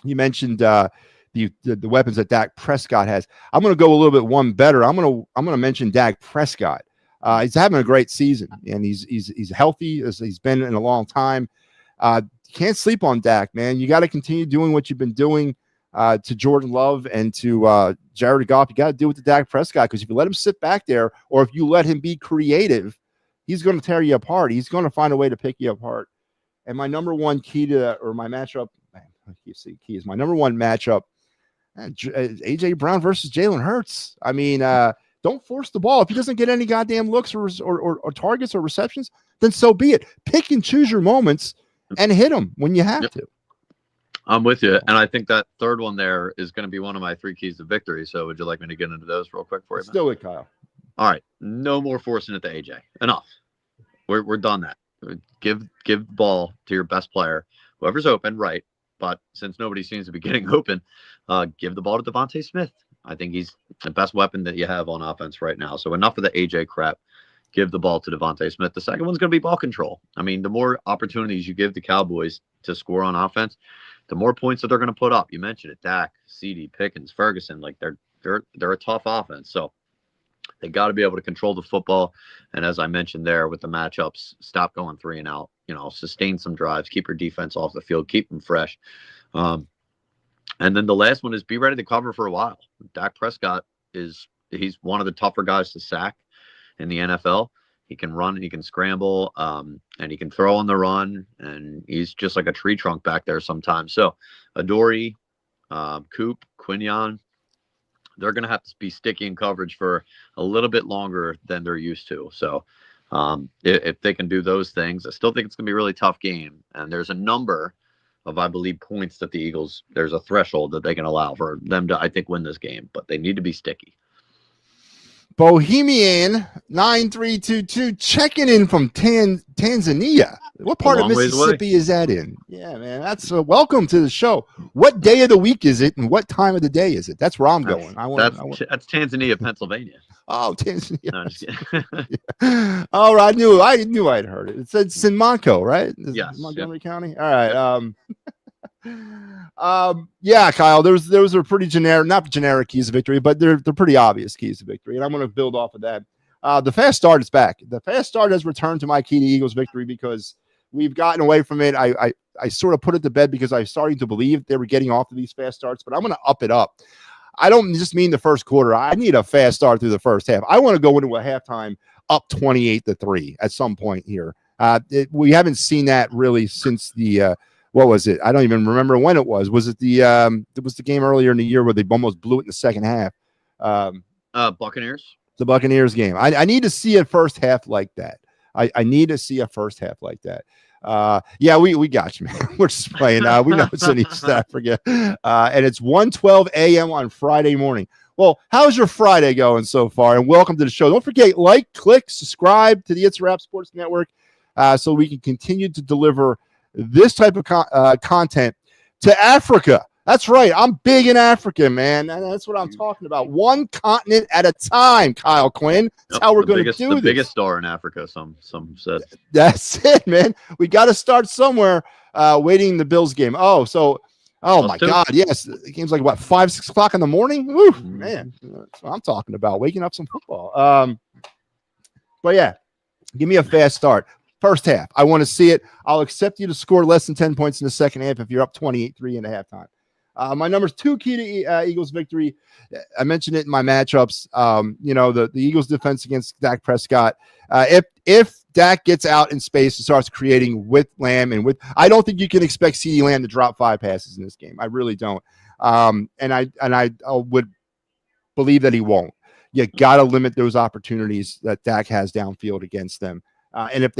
you mentioned the weapons that Dak Prescott has. I'm going to go a little bit one better. I'm going to mention Dak Prescott. He's having a great season, and he's healthy as he's been in a long time. Can't sleep on Dak, man. You got to continue doing what you've been doing to Jordan Love and to Jared Goff. You got to do it to Dak Prescott, because if you let him sit back there, or if you let him be creative, he's going to tear you apart. He's going to find a way to pick you apart. And my number one key to that, or my matchup, key is my number one matchup, AJ Brown versus Jalen Hurts. I mean, don't force the ball. If he doesn't get any goddamn looks or targets or receptions, then so be it. Pick and choose your moments and hit them when you have to. I'm with you. And I think that third one there is going to be one of my 3 keys to victory. So would you like me to get into those real quick for you? Let's do it, Kyle. All right. No more forcing it to AJ. Enough. We're done that. Give the ball to your best player, whoever's open, right? But since nobody seems to be getting open, give the ball to Devontae Smith. I think he's the best weapon that you have on offense right now. So enough of the AJ crap. Give the ball to Devontae Smith. The second one's going to be ball control. I mean, the more opportunities you give the Cowboys to score on offense, the more points that they're going to put up. You mentioned it, Dak, CeeDee, Pickens, Ferguson. Like they're a tough offense. So they got to be able to control the football. And as I mentioned there with the matchups, stop going 3 and out. Sustain some drives, keep your defense off the field, keep them fresh. And then the last one is be ready to cover for a while. Dak Prescott he's one of the tougher guys to sack in the NFL. He can run, he can scramble, and he can throw on the run, and he's just like a tree trunk back there sometimes. So Adoree, Coop, Quinn, they're going to have to be sticky in coverage for a little bit longer than they're used to. So if they can do those things, I still think it's going to be a really tough game. And there's a number of, I believe, points that the Eagles, there's a threshold that they can allow for them to, I think, win this game, but they need to be sticky. Bohemian 9322 checking in from Tanzania. What part of Mississippi is that in? Yeah, man, that's welcome to the show. What day of the week is it, and what time of the day is it? That's where I'm going. That's Tanzania, Pennsylvania. Oh, Tanzania. No, all right, I knew I'd heard it. It said Sinmanco, right? Yes. Montgomery County. All right. Yeah, Kyle, those are pretty generic, not generic keys of victory, but they're pretty obvious keys of victory. And I'm going to build off of that. The fast start is back. The fast start has returned to my key to Eagles victory because we've gotten away from it. I sort of put it to bed because I was starting to believe they were getting off of these fast starts, but I'm going to up it up. I don't just mean the first quarter. I need a fast start through the first half. I want to go into a halftime up 28-3 at some point here. We haven't seen that really since the what was it? I don't even remember when it was. Was it it was the game earlier in the year where they almost blew it in the second half? Buccaneers. The Buccaneers game. I need to see a first half like that. I need to see a first half like that. Yeah, we got you, man. We're just playing. We know it's in East Africa. And it's 1:12 a.m. on Friday morning. Well, how's your Friday going so far? And welcome to the show. Don't forget, like, click, subscribe to the It's a Wrap Sports Network so we can continue to deliver this type of content to Africa. That's right. I'm big in Africa, man. And that's what I'm talking about. One continent at a time, Kyle Quinn. That's how we're going to do this. The biggest star in Africa, some said. That's it, man. We got to start somewhere waiting the Bills game. Oh, my God. Yes. The game's like, what, 5, 6 o'clock in the morning? Woo, man. That's what I'm talking about. Waking up some football. But, yeah, give me a fast start. First half. I want to see it. I'll accept you to score less than 10 points in the second half if you're up 28-3 in the halftime. My number's 2 key to Eagles victory. I mentioned it in my matchups. The Eagles defense against Dak Prescott. If Dak gets out in space and starts creating with Lamb I don't think you can expect CeeDee Lamb to drop 5 passes in this game. I really don't. And I would believe that he won't. You got to limit those opportunities that Dak has downfield against them. And if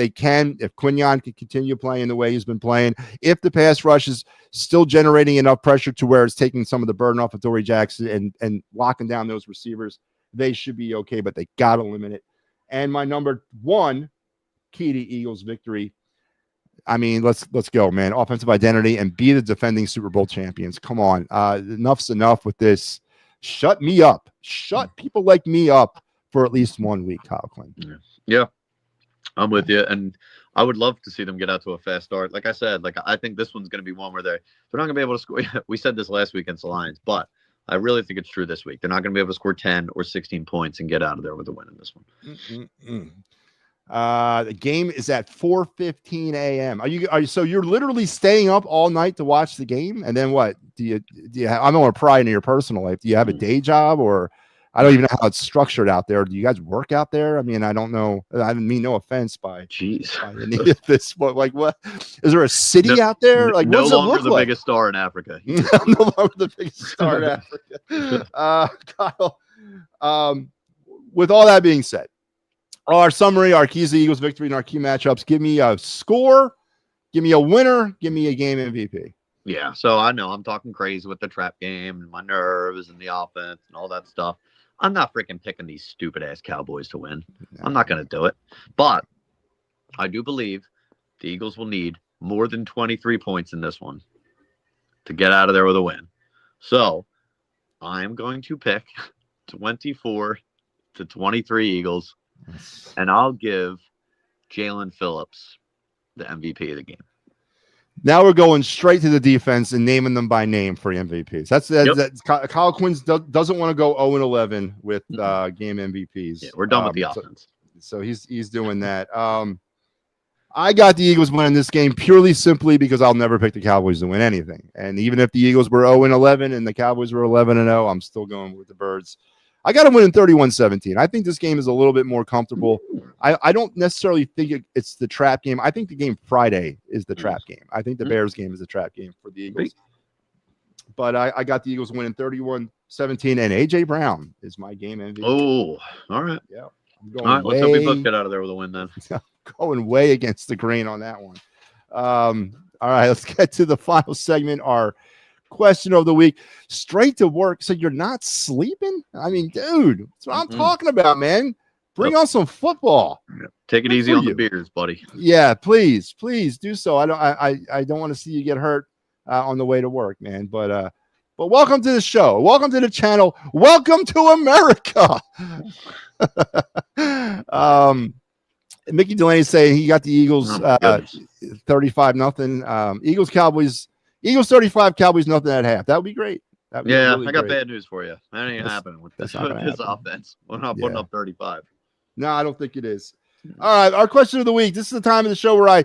Quinn can continue playing the way he's been playing, if the pass rush is still generating enough pressure to where it's taking some of the burden off of Dory Jackson and locking down those receivers, they should be okay, but they got to limit it. And my number 1 key to Eagles victory, I mean, let's go, man. Offensive identity and be the defending Super Bowl champions. Come on. Enough's enough with this. Shut me up. Shut people like me up for at least 1 week, Kyle Quinn. Yeah. I'm with you, and I would love to see them get out to a fast start. Like I said, I think this one's going to be one where they're not going to be able to score. We said this last week against the Lions, but I really think it's true this week. They're not going to be able to score 10 or 16 points and get out of there with a win in this one. The game is at 4:15 a.m. So you're literally staying up all night to watch the game, and then what? Do you have, I don't want to pry into your personal life. Do you have a day job, or I don't even know how it's structured out there? Do you guys work out there? I mean, I don't know. I mean no offense by any of this, but what is there a city out there? Like, no what longer the biggest star in Africa. No longer the biggest star in Africa. Kyle, with all that being said, our summary, our keys to Eagles victory, and our key matchups. Give me a score, give me a winner, give me a game MVP. Yeah, so I know I'm talking crazy with the trap game and my nerves and the offense and all that stuff. I'm not freaking picking these stupid-ass Cowboys to win. No. I'm not going to do it. But I do believe the Eagles will need more than 23 points in this one to get out of there with a win. So I'm going to pick 24-23 Eagles, and I'll give Jalen Phillips the MVP of the game. Now we're going straight to the defense and naming them by name for MVPs. That's Kyle Quinn doesn't want to go 0-11 with game MVPs. Yeah, we're done with the offense. So he's doing that. I got the Eagles winning this game purely simply because I'll never pick the Cowboys to win anything. And even if the Eagles were 0-11 and the Cowboys were 11-0, I'm still going with the Birds. I got to win in 31-17. I think this game is a little bit more comfortable. I don't necessarily think it's the trap game. I think the game Friday is the trap game. I think the Bears game is the trap game for the Eagles. But I got the Eagles winning 31-17, and A.J. Brown is my game MVP. Oh, all right. Yeah. I'm going all right, let's hope we both get out of there with a win then. Going way against the grain on that one. All right, let's get to the final segment, our question of the week. Straight to work, so you're not sleeping? I mean, dude, that's what I'm talking about, man. Bring on some football. Take it easy on the beers, buddy. Yeah, please do so. I don't want to see you get hurt on the way to work, man. But welcome to the show. Welcome to the channel. Welcome to America. Mickey Delaney saying he got the Eagles 35-0. Eagles 35, Cowboys nothing at half. That would be great. Really I got bad news for you. That ain't happening with this offense. We're not putting up 35. No, I don't think it is. All right, our question of the week. This is the time of the show where I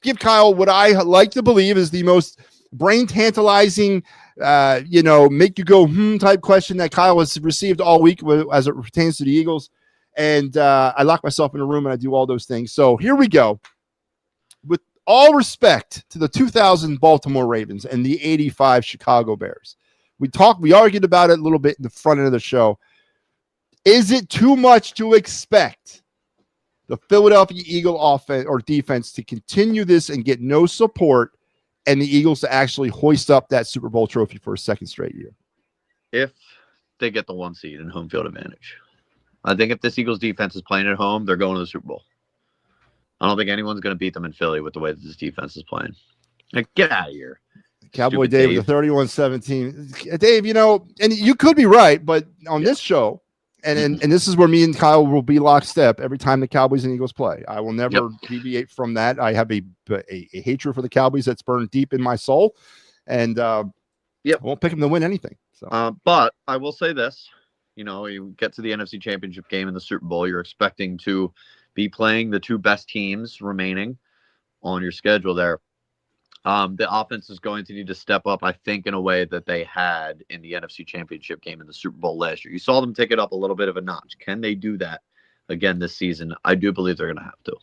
give Kyle what I like to believe is the most brain tantalizing, make you go type question that Kyle has received all week as it pertains to the Eagles. And I lock myself in a room and I do all those things. So here we go. With all respect to the 2000 Baltimore Ravens and the 85 Chicago Bears, we argued about it a little bit in the front end of the show. Is it too much to expect the Philadelphia Eagle offense or defense to continue this and get no support, and the Eagles to actually hoist up that Super Bowl trophy for a second straight year? If they get the 1 seed and home field advantage. I think if this Eagles defense is playing at home, they're going to the Super Bowl. I don't think anyone's going to beat them in Philly with the way that this defense is playing. Like, get out of here. Cowboy Dave with the 31-17. Dave, and you could be right, but on this show, and this is where me and Kyle will be lockstep every time the Cowboys and Eagles play. I will never deviate from that. I have a hatred for the Cowboys that's burned deep in my soul, and I won't pick them to win anything. So, but I will say this. You get to the NFC Championship game in the Super Bowl, you're expecting to be playing the two best teams remaining on your schedule there. The offense is going to need to step up, I think, in a way that they had in the NFC Championship game in the Super Bowl last year. You saw them take it up a little bit of a notch. Can they do that again this season? I do believe they're going to have to.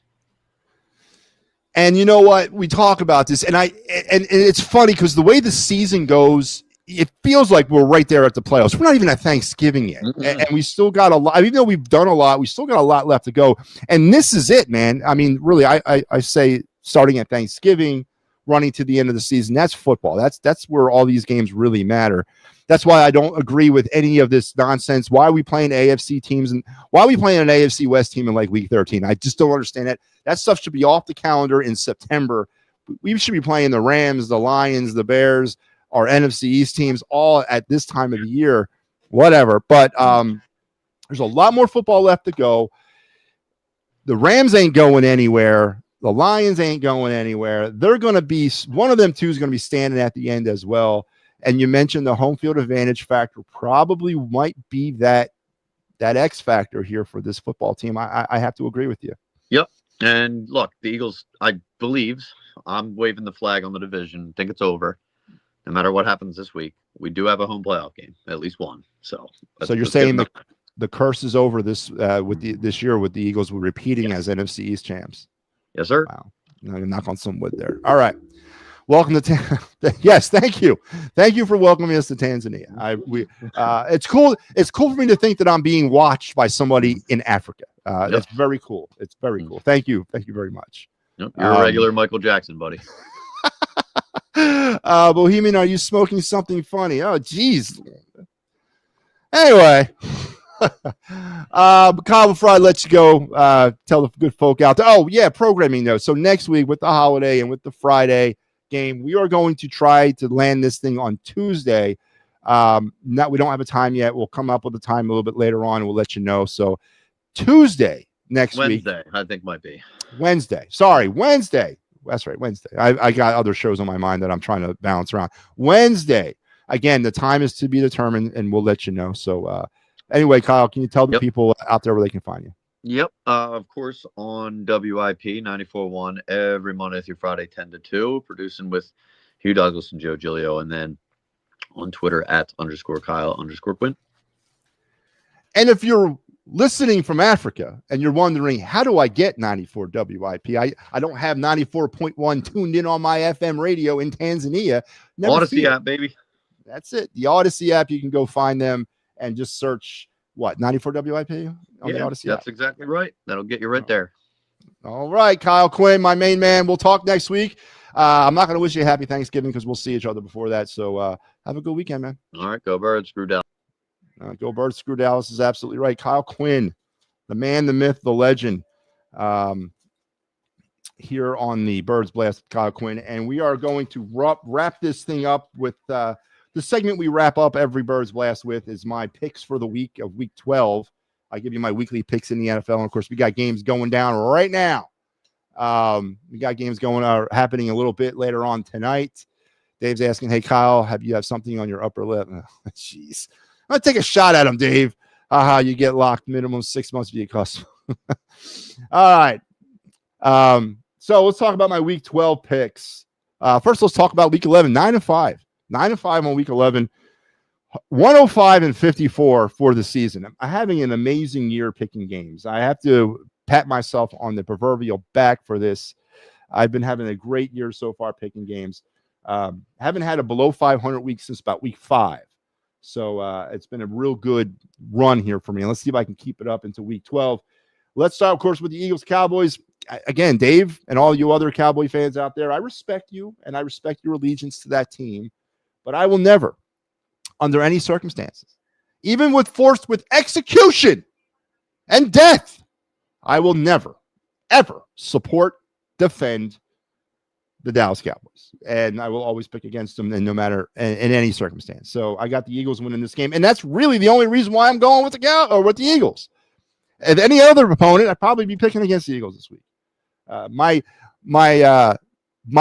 And you know what? We talk about this, and it's funny because the way the season goes, it feels like we're right there at the playoffs. We're not even at Thanksgiving yet. And we still got a lot. Even though we've done a lot, we still got a lot left to go. And this is it, man. I mean, really, I say starting at Thanksgiving, running to the end of the season, that's football. That's where all these games really matter. That's why I don't agree with any of this nonsense. Why are we playing AFC teams and why are we playing an AFC West team in like week 13? I just don't understand that. That stuff should be off the calendar in September. We should be playing the Rams, the Lions, the Bears, our NFC East teams all at this time of the year, whatever. But there's a lot more football left to go. The Rams ain't going anywhere. The Lions ain't going anywhere. They're going to be, one of them two is going to be standing at the end as well. And you mentioned the home field advantage factor probably might be that X factor here for this football team. I have to agree with you. Yep. And look, the Eagles, I believe, I'm waving the flag on the division. Think it's over. No matter what happens this week, we do have a home playoff game, at least one. So you're saying the curse is over this this year with the Eagles repeating as NFC East champs? Yes, sir. Wow. I'm gonna knock on some wood there. All right. Welcome to yes, thank you. Thank you for welcoming us to Tanzania. It's cool. It's cool for me to think that I'm being watched by somebody in Africa. That's very cool. It's very cool. Thank you. Thank you very much. Yep, you're a regular Michael Jackson, buddy. Bohemian, are you smoking something funny? Oh, geez. Anyway, Kyle, before I let you go, tell the good folk out there. Oh, yeah, programming notes. So next week with the holiday and with the Friday game, we are going to try to land this thing on Tuesday. We don't have a time yet. We'll come up with a time a little bit later on. And we'll let you know. So Tuesday next week. Wednesday, I think might be. Wednesday. Sorry, Wednesday. That's right, Wednesday. I got other shows on my mind that I'm trying to balance around. Wednesday. Again, the time is to be determined, and we'll let you know. So anyway, Kyle, can you tell the people out there where they can find you? Yep. Of course, on WIP 94.1 every Monday through Friday, 10 to 2, producing with Hugh Douglas and Joe Giglio, and then on Twitter @_Kyle_Quinn. And if you're listening from Africa and you're wondering, how do I get 94 WIP? I don't have 94.1 tuned in on my FM radio in Tanzania. Never Odyssey fear. app, baby. That's it. The Odyssey app, you can go find them and just search what 94 WIP on the Odyssey that's app. exactly right. That'll get you right there. All right, Kyle Quinn, my main man. We'll talk next week. I'm not going to wish you a happy Thanksgiving because we'll see each other before that. So have a good weekend, man. All right, go Birds, screw down. Go Birds, screw Dallas is absolutely right. Kyle Quinn, the man, the myth, the legend, here on the Birds Blast with Kyle Quinn. And we are going to wrap this thing up with the segment we wrap up every Birds Blast with is my picks for the week of week 12. I give you my weekly picks in the NFL. And, of course, we got games going down right now. We got games happening a little bit later on tonight. Dave's asking, hey, Kyle, you have something on your upper lip? Jeez. I'm going to take a shot at him, Dave. You get locked minimum 6 months via custom. All right. So let's talk about my week 12 picks. First, let's talk about week 11, 9-5. 9-5 on week 11. 105-54 for the season. I'm having an amazing year picking games. I have to pat myself on the proverbial back for this. I've been having a great year so far picking games. Haven't had a below 500 week since about week 5. So it's been a real good run here for me. And let's see if I can keep it up into week 12. Let's start, of course, with the Eagles-Cowboys. Again, Dave and all you other Cowboy fans out there, I respect you and I respect your allegiance to that team. But I will never, under any circumstances, even forced with execution and death, I will never, ever support, defend the Dallas Cowboys. And I will always pick against them in any circumstance. So I got the Eagles winning this game. And that's really the only reason why I'm going with the Eagles. If any other opponent, I'd probably be picking against the Eagles this week. My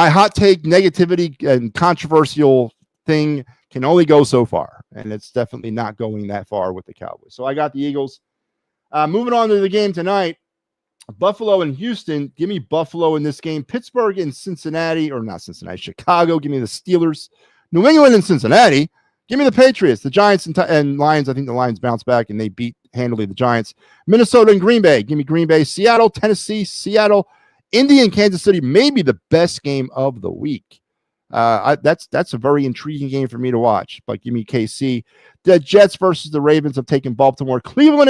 hot take, negativity, and controversial thing can only go so far, and it's definitely not going that far with the Cowboys. So I got the Eagles. Moving on to the game tonight, Buffalo and Houston. Give me Buffalo in this game. Pittsburgh and Cincinnati, or not Cincinnati, Chicago. Give me the Steelers. New England and Cincinnati. Give me the Patriots. The Giants and Lions. I think the Lions bounce back, and they beat handily the Giants. Minnesota and Green Bay. Give me Green Bay. Seattle, Tennessee, Seattle, Indy, and Kansas City. Maybe the best game of the week. That's a very intriguing game for me to watch. But give me KC. The Jets versus the Ravens. I'm taking Baltimore. Cleveland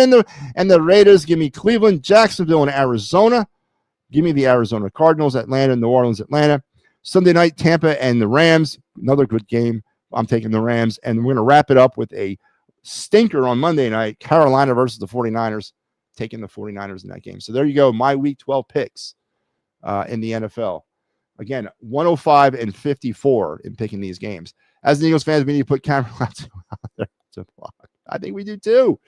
and the Raiders. Give me Cleveland. Jacksonville and Arizona. Give me the Arizona Cardinals. Atlanta, New Orleans, Atlanta. Sunday night, Tampa and the Rams. Another good game. I'm taking the Rams. And we're going to wrap it up with a stinker on Monday night. Carolina versus the 49ers. Taking the 49ers in that game. So there you go. My week 12 picks in the NFL. Again, 105-54 in picking these games. As an Eagles fans, we need to put Cameron out there to block. I think we do too.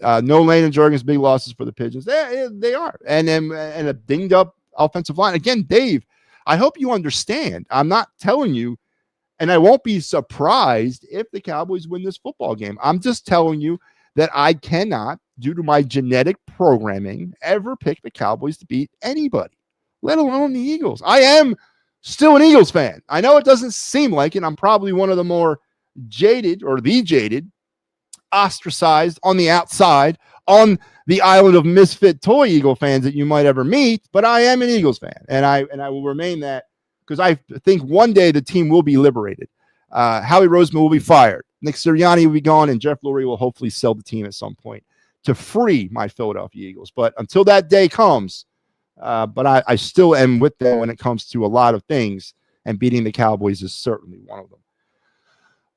No Lane and Jorgens, big losses for the Pigeons. They are. And a dinged up offensive line. Again, Dave, I hope you understand. I'm not telling you, and I won't be surprised if the Cowboys win this football game. I'm just telling you that I cannot, due to my genetic programming, ever pick the Cowboys to beat anybody, let alone the Eagles. I am still an Eagles fan. I know it doesn't seem like it. I'm probably one of the more jaded, ostracized on the outside, on the island of misfit toy Eagle fans that you might ever meet, but I am an Eagles fan, and I will remain that because I think one day the team will be liberated. Howie Roseman will be fired. Nick Sirianni will be gone, and Jeff Lurie will hopefully sell the team at some point to free my Philadelphia Eagles. But until that day comes, but I still am with them when it comes to a lot of things, and beating the Cowboys is certainly one of them.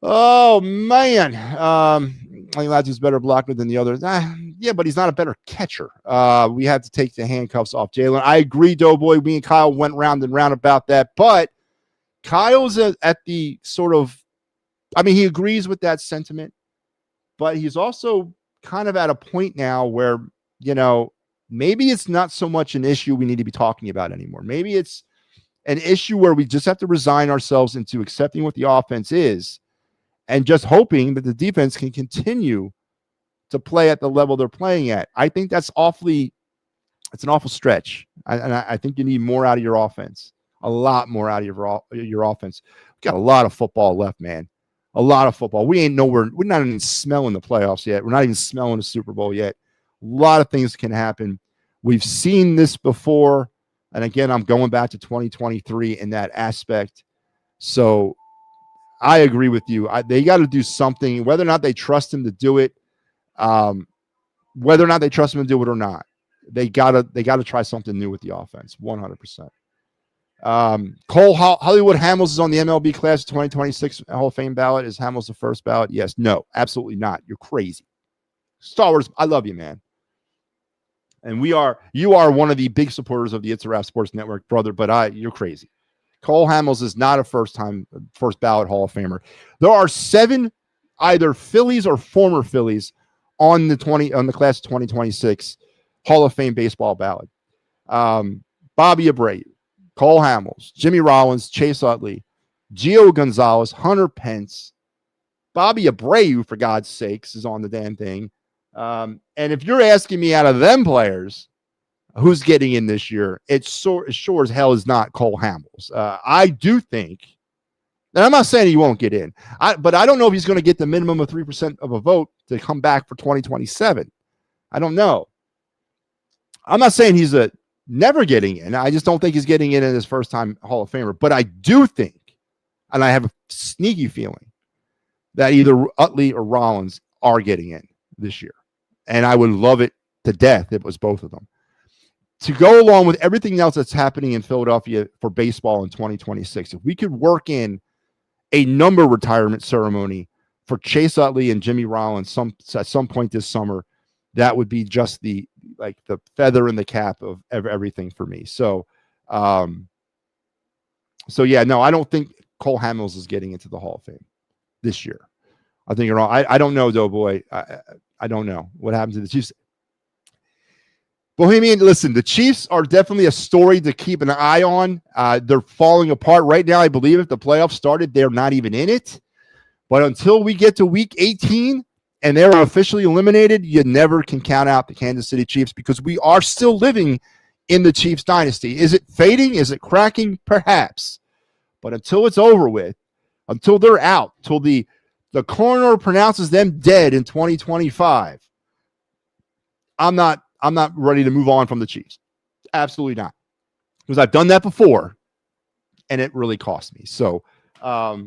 Oh, man. I think Lattimer's better blocker than the others. Yeah, but he's not a better catcher. We had to take the handcuffs off Jalen. I agree, Doughboy. Me and Kyle went round and round about that, but Kyle's at the sort of, he agrees with that sentiment, but he's also kind of at a point now where, maybe it's not so much an issue we need to be talking about anymore. Maybe it's an issue where we just have to resign ourselves into accepting what the offense is and just hoping that the defense can continue to play at the level they're playing at. I think it's an awful stretch. I think you need more out of your offense, a lot more out of your offense. We've got a lot of football left, man. A lot of football. We ain't nowhere. We're not even smelling the playoffs yet. We're not even smelling the Super Bowl yet. A lot of things can happen. We've seen this before. And again, I'm going back to 2023 in that aspect. So I agree with you. They got to do something, whether or not they trust him to do it, whether or not they trust him to do it or not. They gotta try something new with the offense. 100%. Cole Hollywood Hamels is on the MLB class of 2026 Hall of Fame ballot. Is Hamels the first ballot? Yes. No, absolutely not. You're crazy. Star Wars, I love you, man. And you are one of the big supporters of the It's a Wrap Sports Network, brother, but you're crazy. Cole Hamels is not a first ballot Hall of Famer. There are 7 either Phillies or former Phillies on the class of 2026 Hall of Fame baseball ballot. Bobby Abreu, Cole Hamels, Jimmy Rollins, Chase Utley, Gio Gonzalez, Hunter Pence, Bobby Abreu, for God's sakes, is on the damn thing. And if you're asking me out of them players, who's getting in this year, it's sure as hell is not Cole Hamels. I do think, and I'm not saying he won't get in, but I don't know if he's going to get the minimum of 3% of a vote to come back for 2027. I don't know. I'm not saying he's never getting in. I just don't think he's getting in his first time Hall of Famer. But I do think, and I have a sneaky feeling, that either Utley or Rollins are getting in this year. And I would love it to death if it was both of them. To go along with everything else that's happening in Philadelphia for baseball in 2026, if we could work in a number retirement ceremony for Chase Utley and Jimmy Rollins at some point this summer, that would be just the feather in the cap of everything for me. So yeah, no, I don't think Cole Hamels is getting into the Hall of Fame this year. I think you're wrong. I don't know, though, boy. I don't know what happens to the Chiefs. Bohemian, listen, the Chiefs are definitely a story to keep an eye on. They're falling apart right now. I believe if the playoffs started, they're not even in it. But until we get to week 18 and they're officially eliminated, you never can count out the Kansas City Chiefs because we are still living in the Chiefs dynasty. Is it fading? Is it cracking? Perhaps. But until it's over with, until they're out, until the coroner pronounces them dead in 2025, I'm not ready to move on from the Chiefs. Absolutely not. Because I've done that before, and it really cost me. So I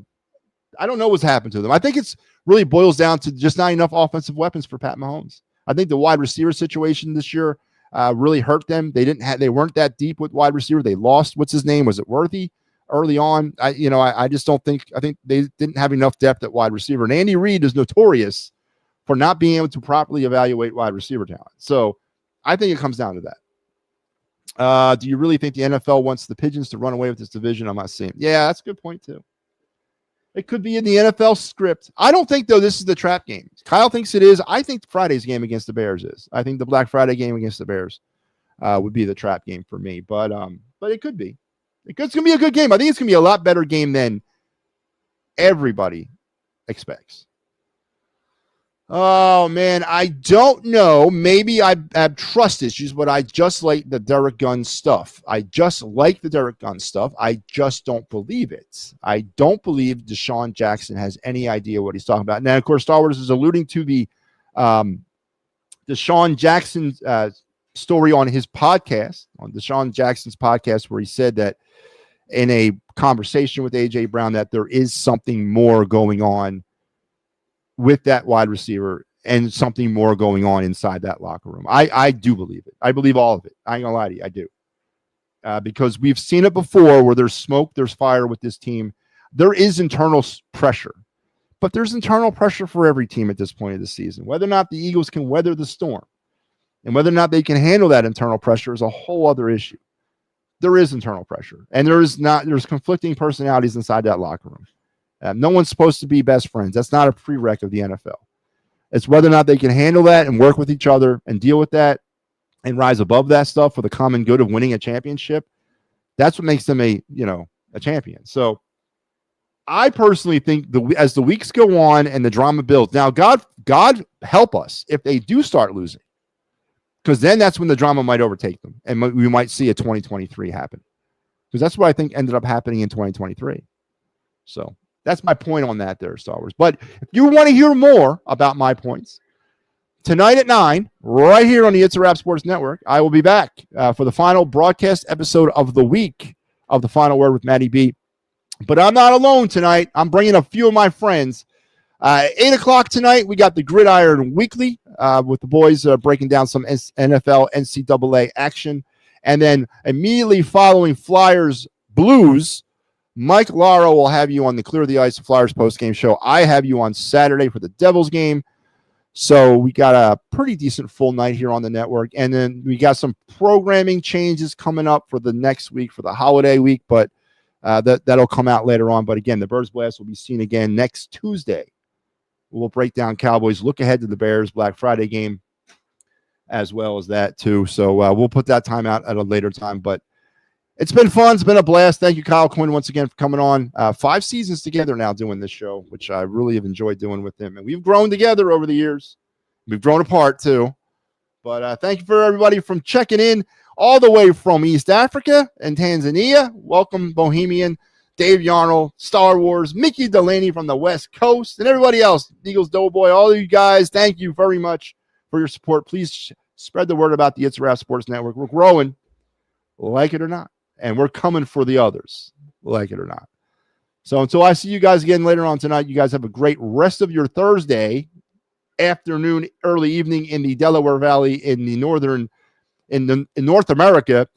don't know what's happened to them. I think it's really boils down to just not enough offensive weapons for Pat Mahomes. I think the wide receiver situation this year really hurt them. They weren't that deep with wide receiver. They lost, what's his name? Was it Worthy early on? I just don't think, I think they didn't have enough depth at wide receiver. And Andy Reid is notorious for not being able to properly evaluate wide receiver talent. So I think it comes down to that. Do you really think the NFL wants the Pigeons to run away with this division? I'm not seeing. Yeah, that's a good point too. It could be in the NFL script. I don't think, though, this is the trap game. Kyle thinks it is. I think Friday's game against the Bears is. I think the Black Friday game against the Bears would be the trap game for me. But it could be. It's going to be a good game. I think it's going to be a lot better game than everybody expects. Oh, man, I don't know. Maybe I have trust issues, but I just like the Derek Gunn stuff. I just don't believe it. I don't believe Deshaun Jackson has any idea what he's talking about. Now, of course, Star Wars is alluding to the Deshaun Jackson story on his podcast, on Deshaun Jackson's podcast, where he said that in a conversation with A.J. Brown that there is something more going on with that wide receiver and something more going on inside that locker room. I do believe it. I believe all of it. I ain't gonna lie to you. I do. Because we've seen it before where there's smoke, there's fire with this team. There is internal pressure, but there's internal pressure for every team at this point of the season. Whether or not the Eagles can weather the storm and whether or not they can handle that internal pressure is a whole other issue. There is internal pressure, and there's conflicting personalities inside that locker room. No one's supposed to be best friends. That's not a prereq of the NFL. It's whether or not they can handle that and work with each other and deal with that and rise above that stuff for the common good of winning a championship. That's what makes them a champion. So I personally think as the weeks go on and the drama builds, now God help us if they do start losing, because then that's when the drama might overtake them and we might see a 2023 happen, because that's what I think ended up happening in 2023. So That's my point on that there, Star Wars. But if you want to hear more about my points, tonight at 9, right here on the It's a Wrap Sports Network, I will be back for the final broadcast episode of the week of The Final Word with Matty B. But I'm not alone tonight. I'm bringing a few of my friends. 8 o'clock tonight, we got the Gridiron Weekly with the boys breaking down some NFL, NCAA action. And then immediately following Flyers Blues, Mike Lara will have you on the Clear the Ice Flyers postgame show. I have you on Saturday for the Devils game. So we got a pretty decent full night here on the network. And then we got some programming changes coming up for the next week, for the holiday week, but that'll come out later on. But again, the Birds Blast will be seen again next Tuesday. We'll break down Cowboys, look ahead to the Bears Black Friday game, as well as that too. So we'll put that time out at a later time. But it's been fun. It's been a blast. Thank you, Kyle Quinn, once again for coming on. 5 seasons together now doing this show, which I really have enjoyed doing with him. And we've grown together over the years. We've grown apart too. But thank you for everybody from checking in all the way from East Africa and Tanzania. Welcome, Bohemian, Dave Yarnell, Star Wars, Mickey Delaney from the West Coast, and everybody else, Eagles Doughboy, all of you guys, thank you very much for your support. Please spread the word about the It's a Wrap Sports Network. We're growing, like it or not. And we're coming for the others, like it or not. So until I see you guys again later on tonight, you guys have a great rest of your Thursday afternoon, early evening in the Delaware Valley in North America.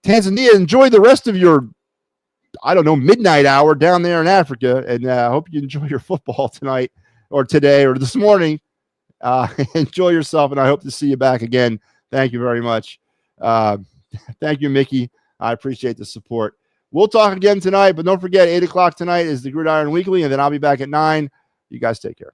Tanzania, enjoy the rest of your, midnight hour down there in Africa. And I hope you enjoy your football tonight or today or this morning. Enjoy yourself, and I hope to see you back again. Thank you very much. Thank you, Mickey. I appreciate the support. We'll talk again tonight, but don't forget, 8 o'clock tonight is the Gridiron Weekly, and then I'll be back at 9. You guys take care.